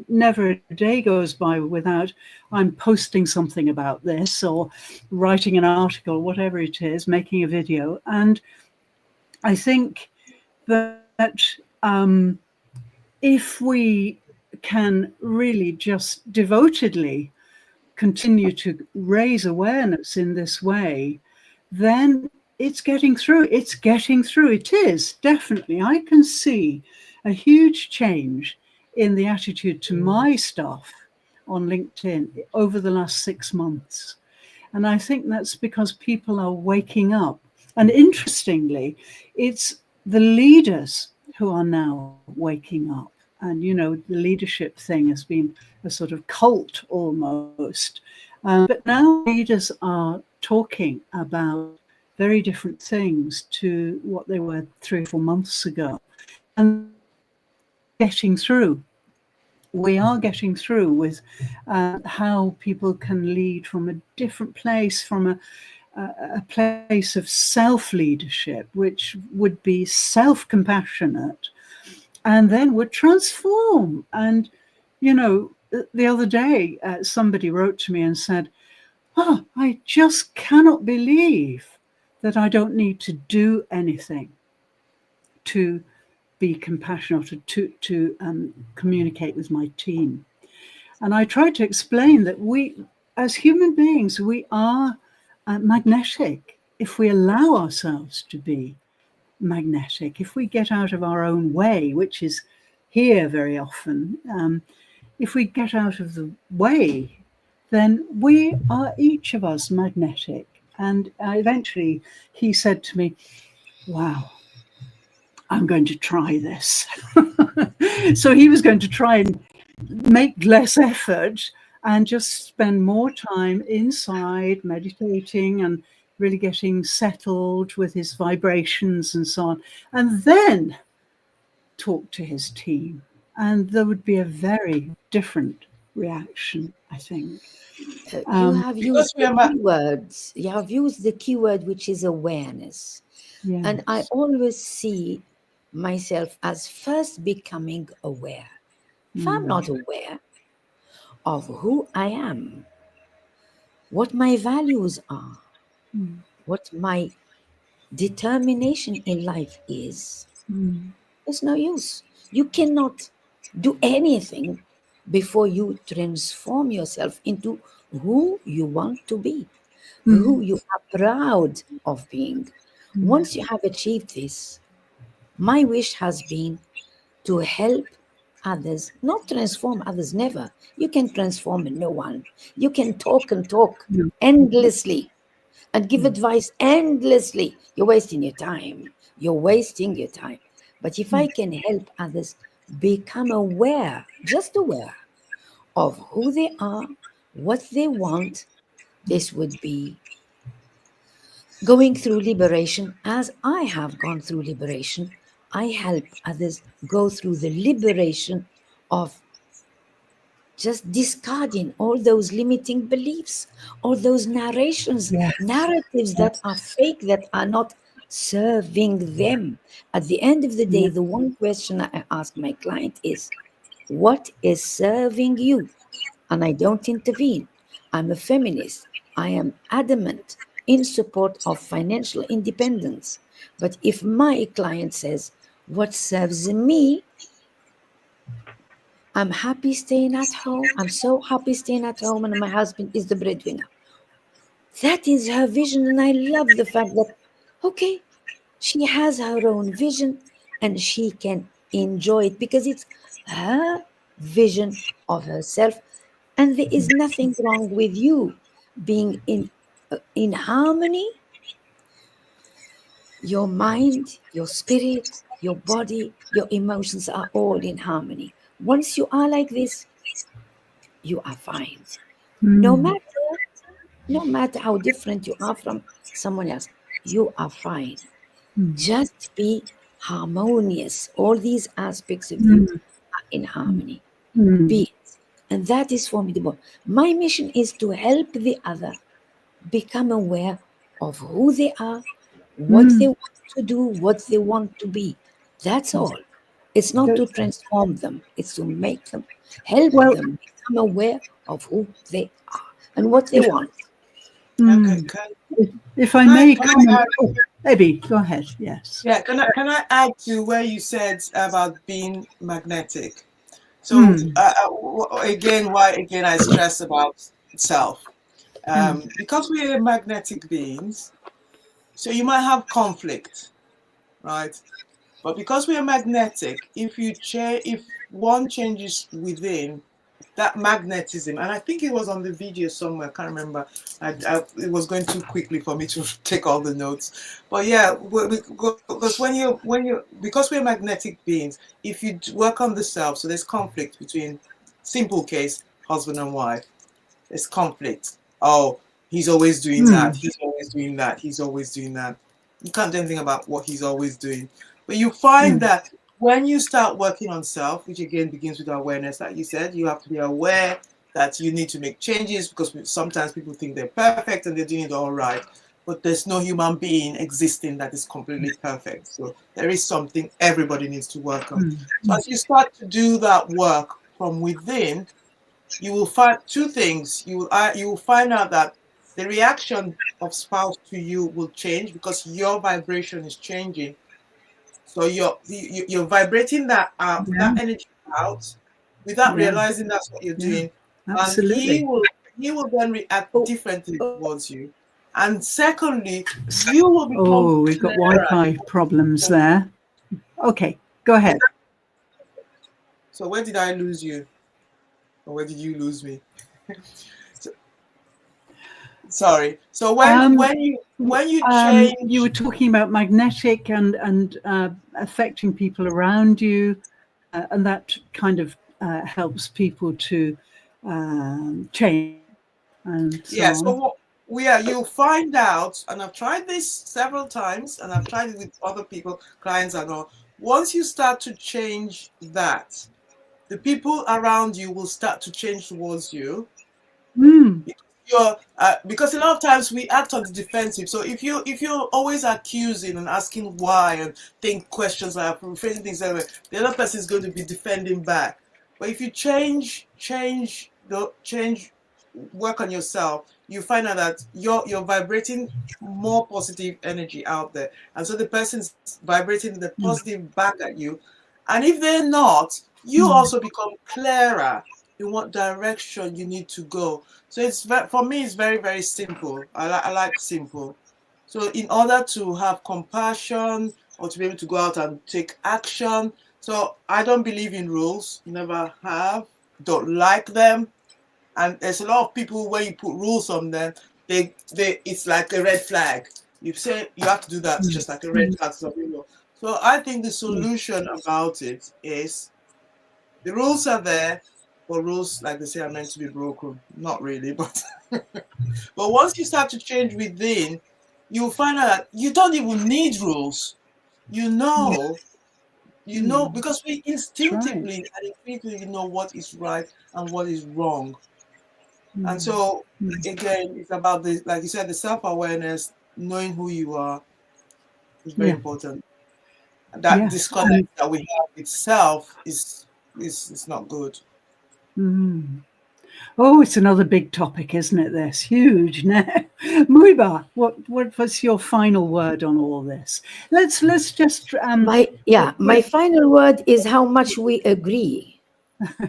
never a day goes by without I'm posting something about this or writing an article, whatever it is, making a video. And I think that if we can really just devotedly continue to raise awareness in this way, then it's getting through. It's getting through. It is, definitely. I can see a huge change in the attitude to my stuff on LinkedIn over the last 6 months. And I think that's because people are waking up. And interestingly, it's the leaders who are now waking up. And, the leadership thing has been a sort of cult almost. But now leaders are talking about very different things to what they were 3 or 4 months ago. And getting through. We are getting through with how people can lead from a different place, from a place of self-leadership, which would be self-compassionate, and then would transform. And, the other day, somebody wrote to me and said, "Oh, I just cannot believe that I don't need to do anything to be compassionate, or to communicate with my team." And I tried to explain that we, as human beings, we are magnetic if we allow ourselves to be magnetic, if we get out of our own way, which is here very often. If we get out of the way, then we are each of us magnetic. And eventually he said to me, "Wow, I'm going to try this." So he was going to try and make less effort and just spend more time inside meditating and really getting settled with his vibrations and so on, and then talk to his team. And there would be a very different reaction, I think.
You have used
Because we
the
are
keywords. You have used the keyword, which is awareness.
Yes.
And I always see myself as first becoming aware. If I'm not aware of who I am, what my values are, what my determination in life is, there's no use. You cannot do anything before you transform yourself into who you want to be, who you are proud of being. Once you have achieved this, my wish has been to help others, not transform others, never. You can transform no one. You can talk and talk endlessly and give advice endlessly. You're wasting your time. You're wasting your time. But if I can help others become aware, just aware of who they are, what they want, this would be going through liberation. As I have gone through liberation, I help others go through the liberation of just discarding all those limiting beliefs, all those narrations, narratives that are fake, that are not serving them. At the end of the day, the one question I ask my client is, what is serving you? And I don't intervene. I'm a feminist. I am adamant in support of financial independence. But if my client says, what serves me, I'm happy staying at home. I'm so happy staying at home, and my husband is the breadwinner. That is her vision. And I love the fact that, okay, she has her own vision and she can enjoy it because it's her vision of herself. And there is nothing wrong with you being in in harmony, your mind, your spirit, your body, your emotions are all in harmony. Once you are like this, you are fine. No matter how different you are from someone else, you are fine. Just be harmonious. All these aspects of you are in harmony. Be it. And that is formidable. My mission is to help the other become aware of who they are, what they want to do, what they want to be. That's all. It's not to transform them, it's to make them, help
Well,
them become aware of who they are and what they
if,
want.
Okay,
if I
can I,
may
can I
comment,
add,
oh, Eddie, go ahead. Yes.
yeah, can I add to where you said about being magnetic? So again, why again I stress about self, because we are magnetic beings. So you might have conflict, right? But because we are magnetic, if one changes within, that magnetism, and I think it was on the video somewhere, I can't remember. It was going too quickly for me to take all the notes. But yeah, because because we're magnetic beings, if you work on the self, so there's conflict between, simple case, husband and wife. There's conflict. Oh, he's always doing that. He's always doing that. He's always doing that. You can't do anything about what he's always doing. But you find that when you start working on self, which again begins with awareness, like you said, you have to be aware that you need to make changes, because sometimes people think they're perfect and they're doing it all right. But there's no human being existing that is completely perfect. So there is something everybody needs to work on. So as you start to do that work from within, you will find two things. You will find out that the reaction of spouse to you will change because your vibration is changing. So you're vibrating that that energy out without realizing that's what you're doing, and
Absolutely.
he will then react differently towards you. And secondly, you will become
Oh, we've got
clearer.
Wi-Fi problems there. Okay, go ahead.
So where did I lose you, or where did you lose me? Sorry. So when you change,
you were talking about magnetic and affecting people around you, and that kind of helps people to change and so
yeah. So
on.
you'll find out, and I've tried this several times, and I've tried it with other people, clients and all. Once you start to change that, the people around you will start to change towards you. Because a lot of times we act on the defensive. So if you're always accusing and asking why and think questions like rephrasing things that way, the other person is going to be defending back. But if you change, work on yourself, you find out that you're vibrating more positive energy out there, and so the person's vibrating the positive back at you. And if they're not, you also become clearer in what direction you need to go. So for me, it's very, very simple. I like simple. So in order to have compassion or to be able to go out and take action, so I don't believe in rules. Never have. Don't like them. And there's a lot of people, when you put rules on them, they it's like a red flag. You say you have to do that, just like a red flag. So I think the solution about it is, the rules are there, but rules, like they say, are meant to be broken. Not really, but but once you start to change within, you'll find out that you don't even need rules. You know, because we instinctively and intuitively know what is right and what is wrong. And so again, it's about the, like you said, the self-awareness, knowing who you are is very important. And that
Yes.
disconnect that we have with self is not good.
Oh, it's another big topic, isn't it? This huge. Now, Muiba, what was your final word on all this? Let's just
My final word is how much we agree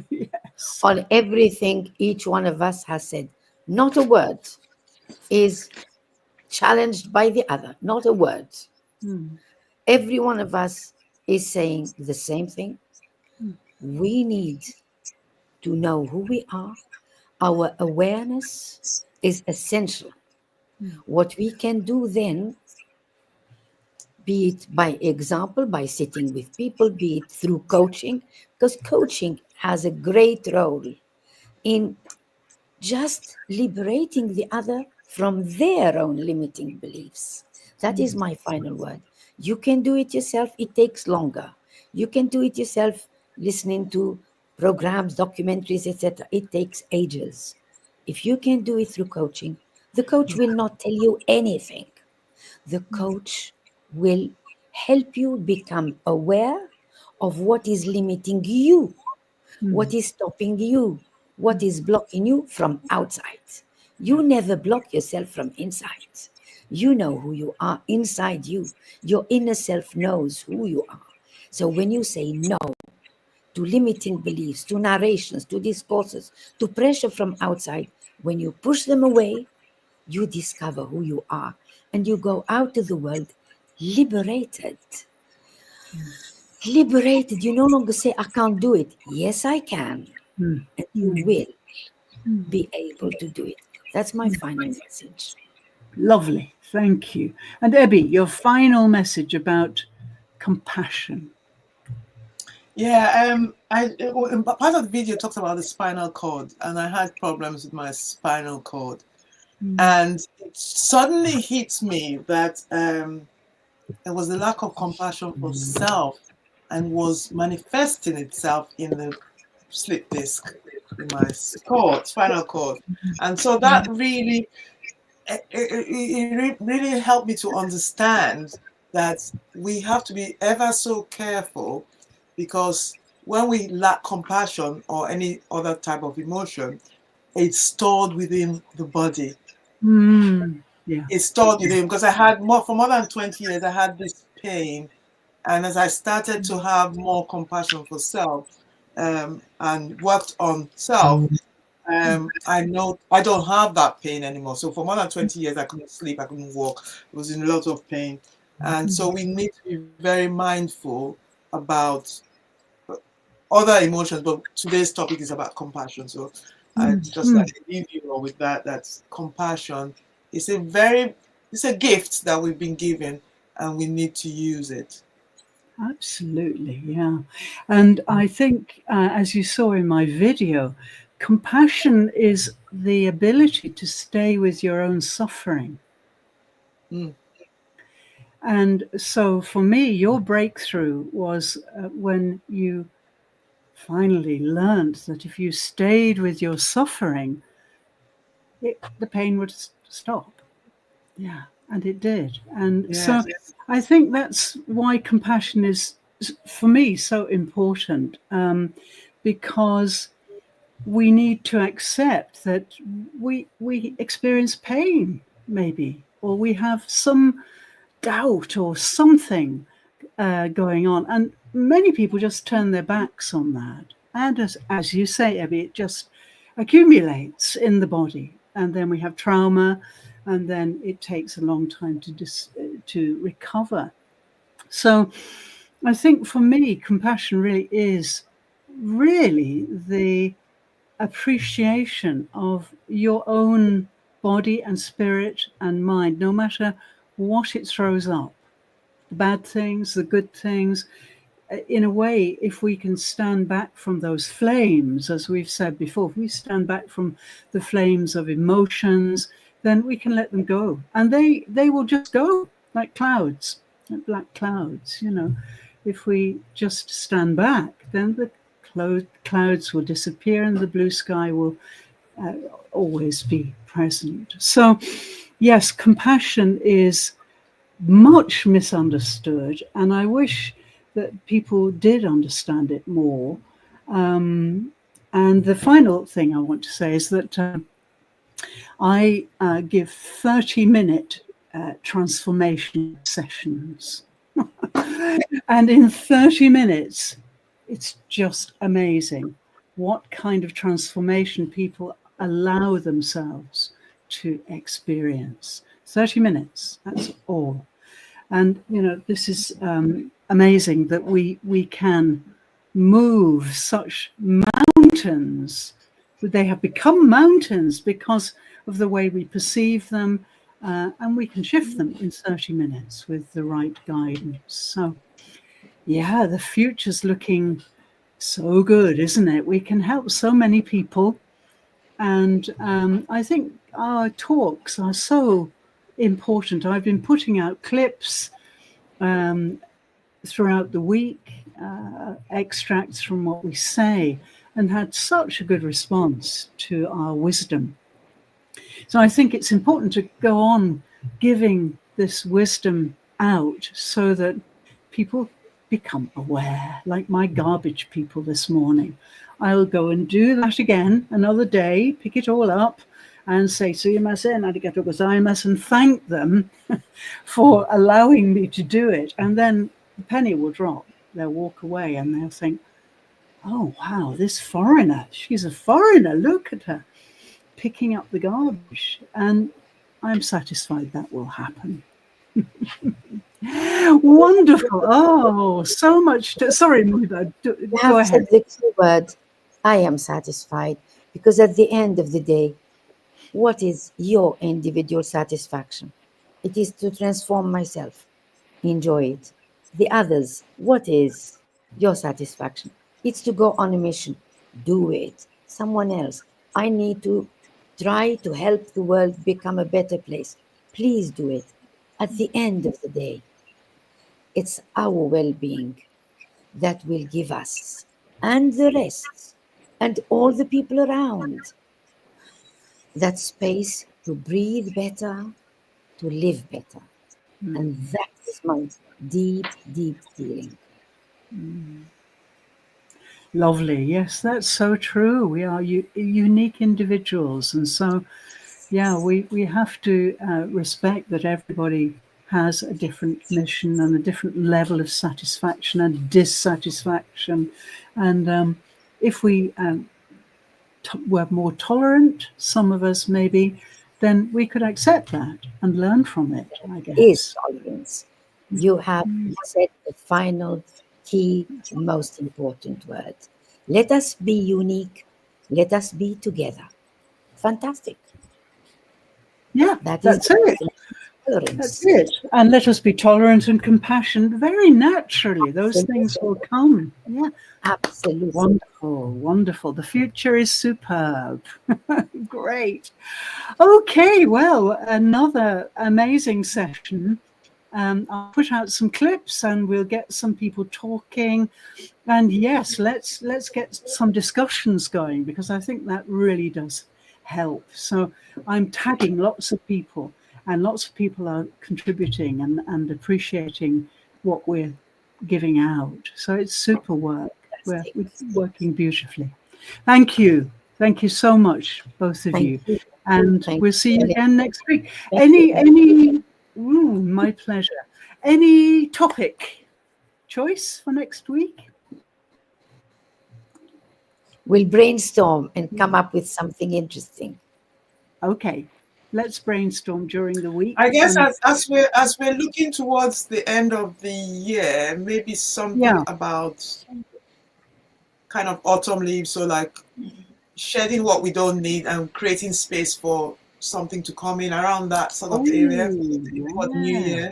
yes.
on everything each one of us has said. Not a word is challenged by the other. Not a word. Every one of us is saying the same thing. We need to know who we are. Our awareness is essential. What we can do then, be it by example, by sitting with people, be it through coaching, because coaching has a great role in just liberating the other from their own limiting beliefs. That is my final word. You can do it yourself, it takes longer. You can do it yourself listening to programs, documentaries, etc. It takes ages. If you can do it through coaching, the coach will not tell you anything. The coach will help you become aware of what is limiting you, what is stopping you, what is blocking you from outside. You never block yourself from inside. You know who you are inside you. Your inner self knows who you are. So when you say no to limiting beliefs, to narrations, to discourses, to pressure from outside, when you push them away, you discover who you are and you go out to the world liberated. Liberated. You no longer say, I can't do it. Yes, I can. And you will be able to do it. That's my final message.
Lovely. Thank you. And Ebby, your final message about compassion.
Yeah, part of the video talks about the spinal cord, and I had problems with my spinal cord. And it suddenly hits me that there was a lack of compassion for self and was manifesting itself in the slip disc in my spinal cord. And so that really, it really helped me to understand that we have to be ever so careful, because when we lack compassion or any other type of emotion, it's stored within the body.
Yeah.
It's stored within, because for more than 20 years, I had this pain. And as I started to have more compassion for self and worked on self, I know I don't have that pain anymore. So for more than 20 years, I couldn't sleep, I couldn't walk. I was in a lot of pain. And so we need to be very mindful about other emotions, but today's topic is about compassion. So I just like to leave you all with that compassion is it's a gift that we've been given, and we need to use it.
Absolutely, yeah. And I think, as you saw in my video, compassion is the ability to stay with your own suffering. And so for me, your breakthrough was when you finally learned that if you stayed with your suffering, the pain would stop. Yeah, and it did. And so I think that's why compassion is, for me, so important, because we need to accept that we experience pain, maybe, or we have some doubt or something going on. And many people just turn their backs on that. And as you say, Ebby, it just accumulates in the body. And then we have trauma, and then it takes a long time to recover. So I think for me, compassion really is the appreciation of your own body and spirit and mind, no matter what it throws up, the bad things, the good things. In a way, if we can stand back from those flames, as we've said before, if we stand back from the flames of emotions, then we can let them go. And they will just go like clouds, like black clouds, If we just stand back, then the clouds will disappear and the blue sky will always be present. So, yes, compassion is much misunderstood, and I wish that people did understand it more. And the final thing I want to say is that I give 30-minute transformation sessions. And in 30 minutes, it's just amazing what kind of transformation people allow themselves to experience. 30 minutes, that's all. And, this is amazing that we can move such mountains. They have become mountains because of the way we perceive them and we can shift them in 30 minutes with the right guidance. So, yeah, the future's looking so good, isn't it? We can help so many people. And I think our talks are so important. I've been putting out clips throughout the week, extracts from what we say, and had such a good response to our wisdom. So I think it's important to go on giving this wisdom out so that people become aware, like my garbage people this morning. I'll go and do that again another day, pick it all up and say sumimasen, arigatou gozaimasu, and thank them for allowing me to do it. And then the penny will drop. They'll walk away and they'll think, oh, wow, this foreigner, she's a foreigner, look at her picking up the garbage. And I'm satisfied that will happen. Wonderful. Oh, so much. Sorry, Muhiba, go ahead.
Said the key word, I am satisfied, because at the end of the day, what is your individual satisfaction? It is to transform myself, enjoy it. The others, what is your satisfaction? It's to go on a mission, do it. Someone else, I need to try to help the world become a better place. Please do it. At the end of the day, it's our well-being that will give us and the rest and all the people around that space to breathe better, to live better. And that is my deep, deep feeling.
Lovely. Yes, that's so true. We are unique individuals. And so, yeah, we have to respect that everybody has a different mission and a different level of satisfaction and dissatisfaction. And if we were more tolerant, some of us maybe, then we could accept that and learn from it, I guess.
Is tolerance. You have said the final key, most important word. Let us be unique. Let us be together. Fantastic.
Yeah, that's it.
Tolerance.
That's it. And let us be tolerant and compassionate very naturally. Those things will come. Yeah.
Absolutely.
Wonderful, wonderful. The future is superb. Great. Okay, well, another amazing session. I'll put out some clips and we'll get some people talking. And yes, let's get some discussions going, because I think that really does help. So I'm tagging lots of people, and lots of people are contributing and appreciating what we're giving out. So it's super work. We're working beautifully. Thank you. Thank you so much, both of you. And we'll see you again next week. My pleasure. Any topic choice for next week?
We'll brainstorm and come up with something interesting.
Okay, let's brainstorm during the week.
I guess as we're looking towards the end of the year, maybe something about kind of autumn leaves, so like shedding what we don't need and creating space for something to come in around that sort of area for the new year.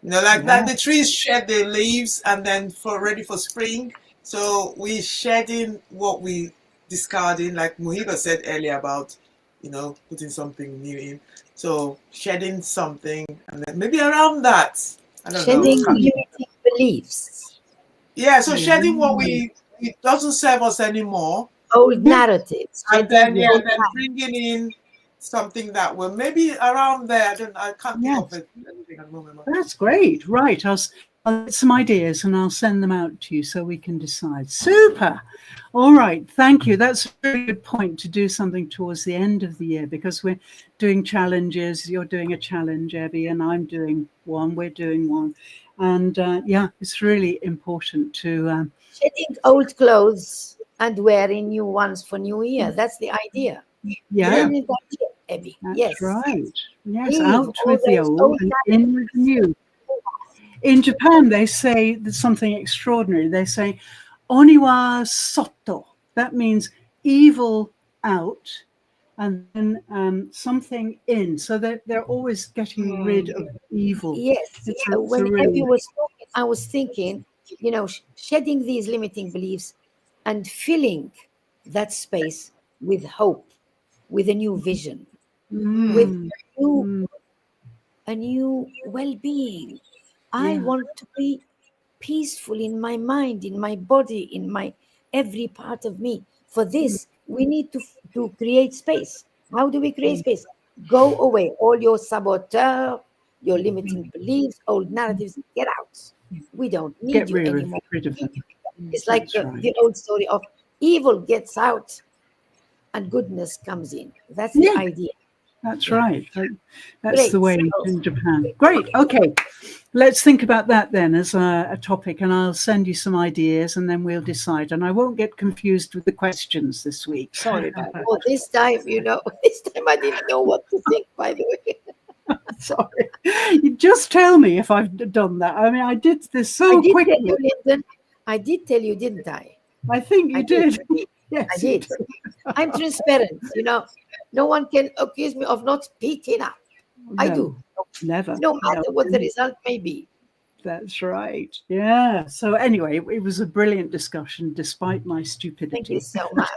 You know, like that the trees shed their leaves and then ready for spring. So we shedding what we discarding, like Muhiba said earlier about, you know, putting something new in. So shedding something, and then maybe around that, I don't know.
Shedding limiting beliefs.
Yeah, so shedding what it doesn't serve us anymore.
Old narratives.
And then bringing in something that will maybe around there. I can't think of anything at the moment.
That's great. Right. I'll get some ideas and I'll send them out to you so we can decide. Super. All right. Thank you. That's a very good point, to do something towards the end of the year, because we're doing challenges. You're doing a challenge, Ebby, and I'm doing one. We're doing one. And it's really important to...
shedding old clothes and wearing new ones for New Year. That's the idea.
Yeah.
Ebby.
That's right. Yes, out with the old and in with the new. In Japan, they say something extraordinary. They say, "Oni wa soto." That means evil out and then something in. So they're always getting rid of evil.
Yes.
It's a
Whenever
really
you were talking, I was thinking, shedding these limiting beliefs and filling that space with hope, with a new vision, with
mm, mm,
a new well-being. I
yeah,
want to be peaceful in my mind, in my body, in my every part of me. For this, we need to create space. How do we create space? Go away. All your saboteur, your limiting beliefs, old narratives, get out. We don't need
get
you
rid
anymore.
of them.
It's like
That's right.
the old story of evil gets out and goodness comes in. That's the
Yeah,
idea.
that's
Yeah.
right. That's the
Great.
way
So,
in Japan. Great. Okay. Let's think about that then as a topic, and I'll send you some ideas and then we'll decide. And I won't get confused with the questions this week. Sorry about that.
well, this time, this time I didn't know what to think, by the way.
Sorry. You just tell me if I've done that. I mean, I did this
I
so
did tell
quickly.
you, Linden. I did tell you, didn't I?
I think
I
you
did.
did.
I
Yes, you
did.
did.
I'm transparent. No one can accuse me of not speaking up. I do,
No, never.
no
No.
matter what the result may be.
That's right. Yeah. So anyway, it was a brilliant discussion despite my
Thank you
stupidity.
so much.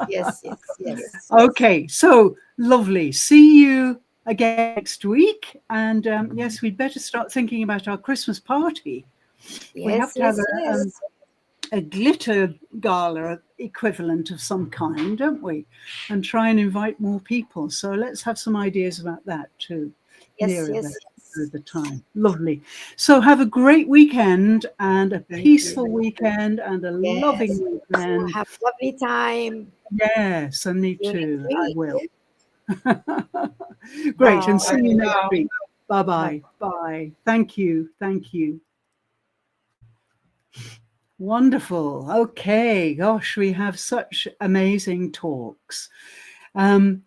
Yes, yes, yes.
Okay. So lovely. See you again next week. And yes, we'd better start thinking about our Christmas party. We have
Yes,
to have
yes, yes.
a glitter gala equivalent of some kind, don't we? And try and invite more people. So let's have some ideas about that too.
Yes,
Nearer
yes,
the time. Lovely. So have a great weekend and a
Thank
peaceful
you.
weekend and a
Yes.
loving weekend.
Have a lovely time.
Yes, and me
See you
too.
next
I
week.
will. Great. And
Bye.
see you next week. Bye
Bye.
bye. Bye. Thank you. Thank you. Wonderful. Okay. Gosh, we have such amazing talks.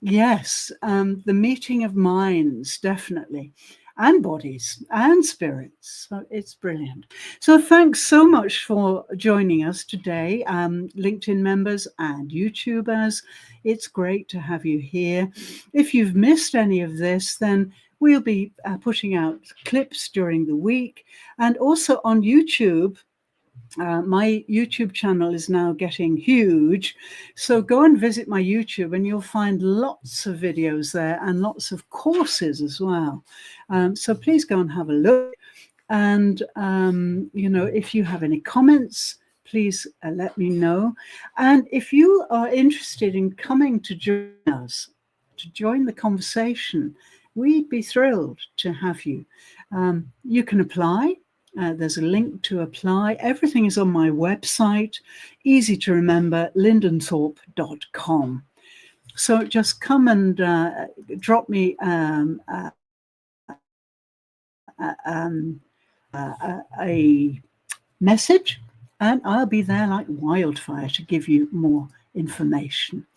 Yes, the meeting of minds, definitely, and bodies and spirits. So it's brilliant. So thanks so much for joining us today, LinkedIn members and YouTubers. It's great to have you here. If you've missed any of this, then we'll be putting out clips during the week and also on YouTube. My YouTube channel is now getting huge. So go and visit my YouTube and you'll find lots of videos there and lots of courses as well. So please go and have a look. And, if you have any comments, please let me know. And if you are interested in coming to join us, to join the conversation, we'd be thrilled to have you. You can apply. There's a link to apply. Everything is on my website, easy to remember, lindenthorpe.com. So just come and drop me a message, and I'll be there like wildfire to give you more information.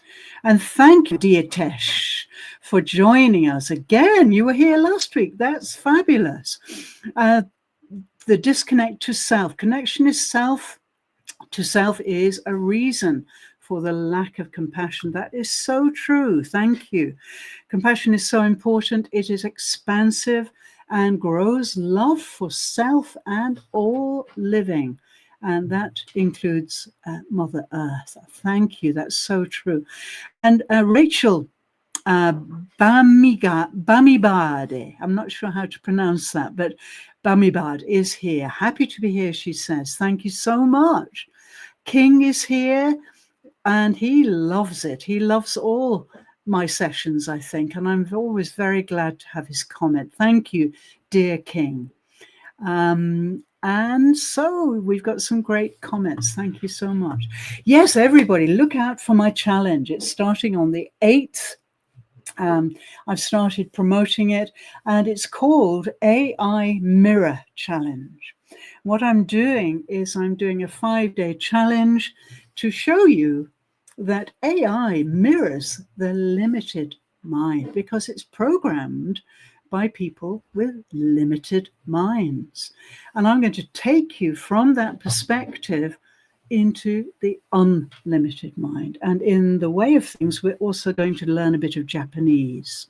And thank you, dear Tesh, for joining us again. You were here last week. That's fabulous. The disconnect to self. Connection is self to self is a reason for the lack of compassion. That is so true. Thank you. Compassion is so important. It is expansive and grows love for self and all living. And that includes Mother Earth. Thank you. That's so true. And Rachel Bamibade, I'm not sure how to pronounce that, but Bamibad is here. Happy to be here, she says. Thank you so much. King is here and he loves it. He loves all my sessions, I think, and I'm always very glad to have his comment. Thank you, dear King. And so we've got some great comments. Thank you so much. Yes, everybody, look out for my challenge. It's starting on the 8th. I've started promoting it, and it's called AI Mirror Challenge. What I'm doing is I'm doing a 5-day challenge to show you that AI mirrors the limited mind because it's programmed by people with limited minds. And I'm going to take you from that perspective into the unlimited mind. And in the way of things, we're also going to learn a bit of Japanese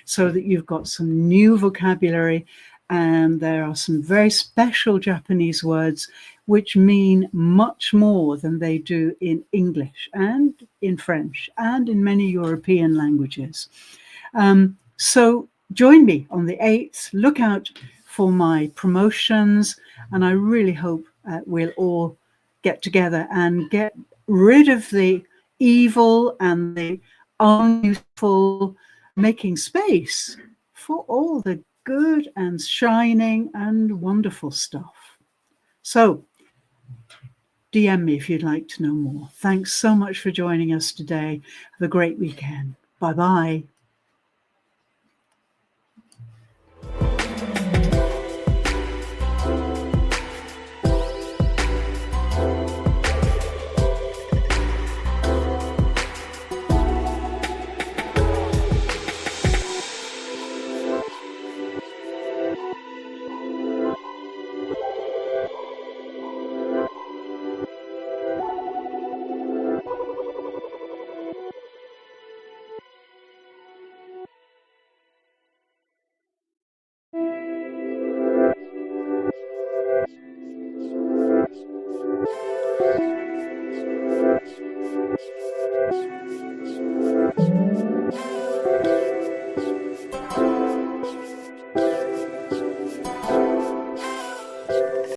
so that you've got some new vocabulary. And there are some very special Japanese words which mean much more than they do in English and in French and in many European languages. So join me on the 8th. Look out for my promotions. And I really hope we'll all get together and get rid of the evil and the unuseful, making space for all the good and shining and wonderful stuff. So DM me if you'd like to know more. Thanks so much for joining us today. Have a great weekend. Bye-bye.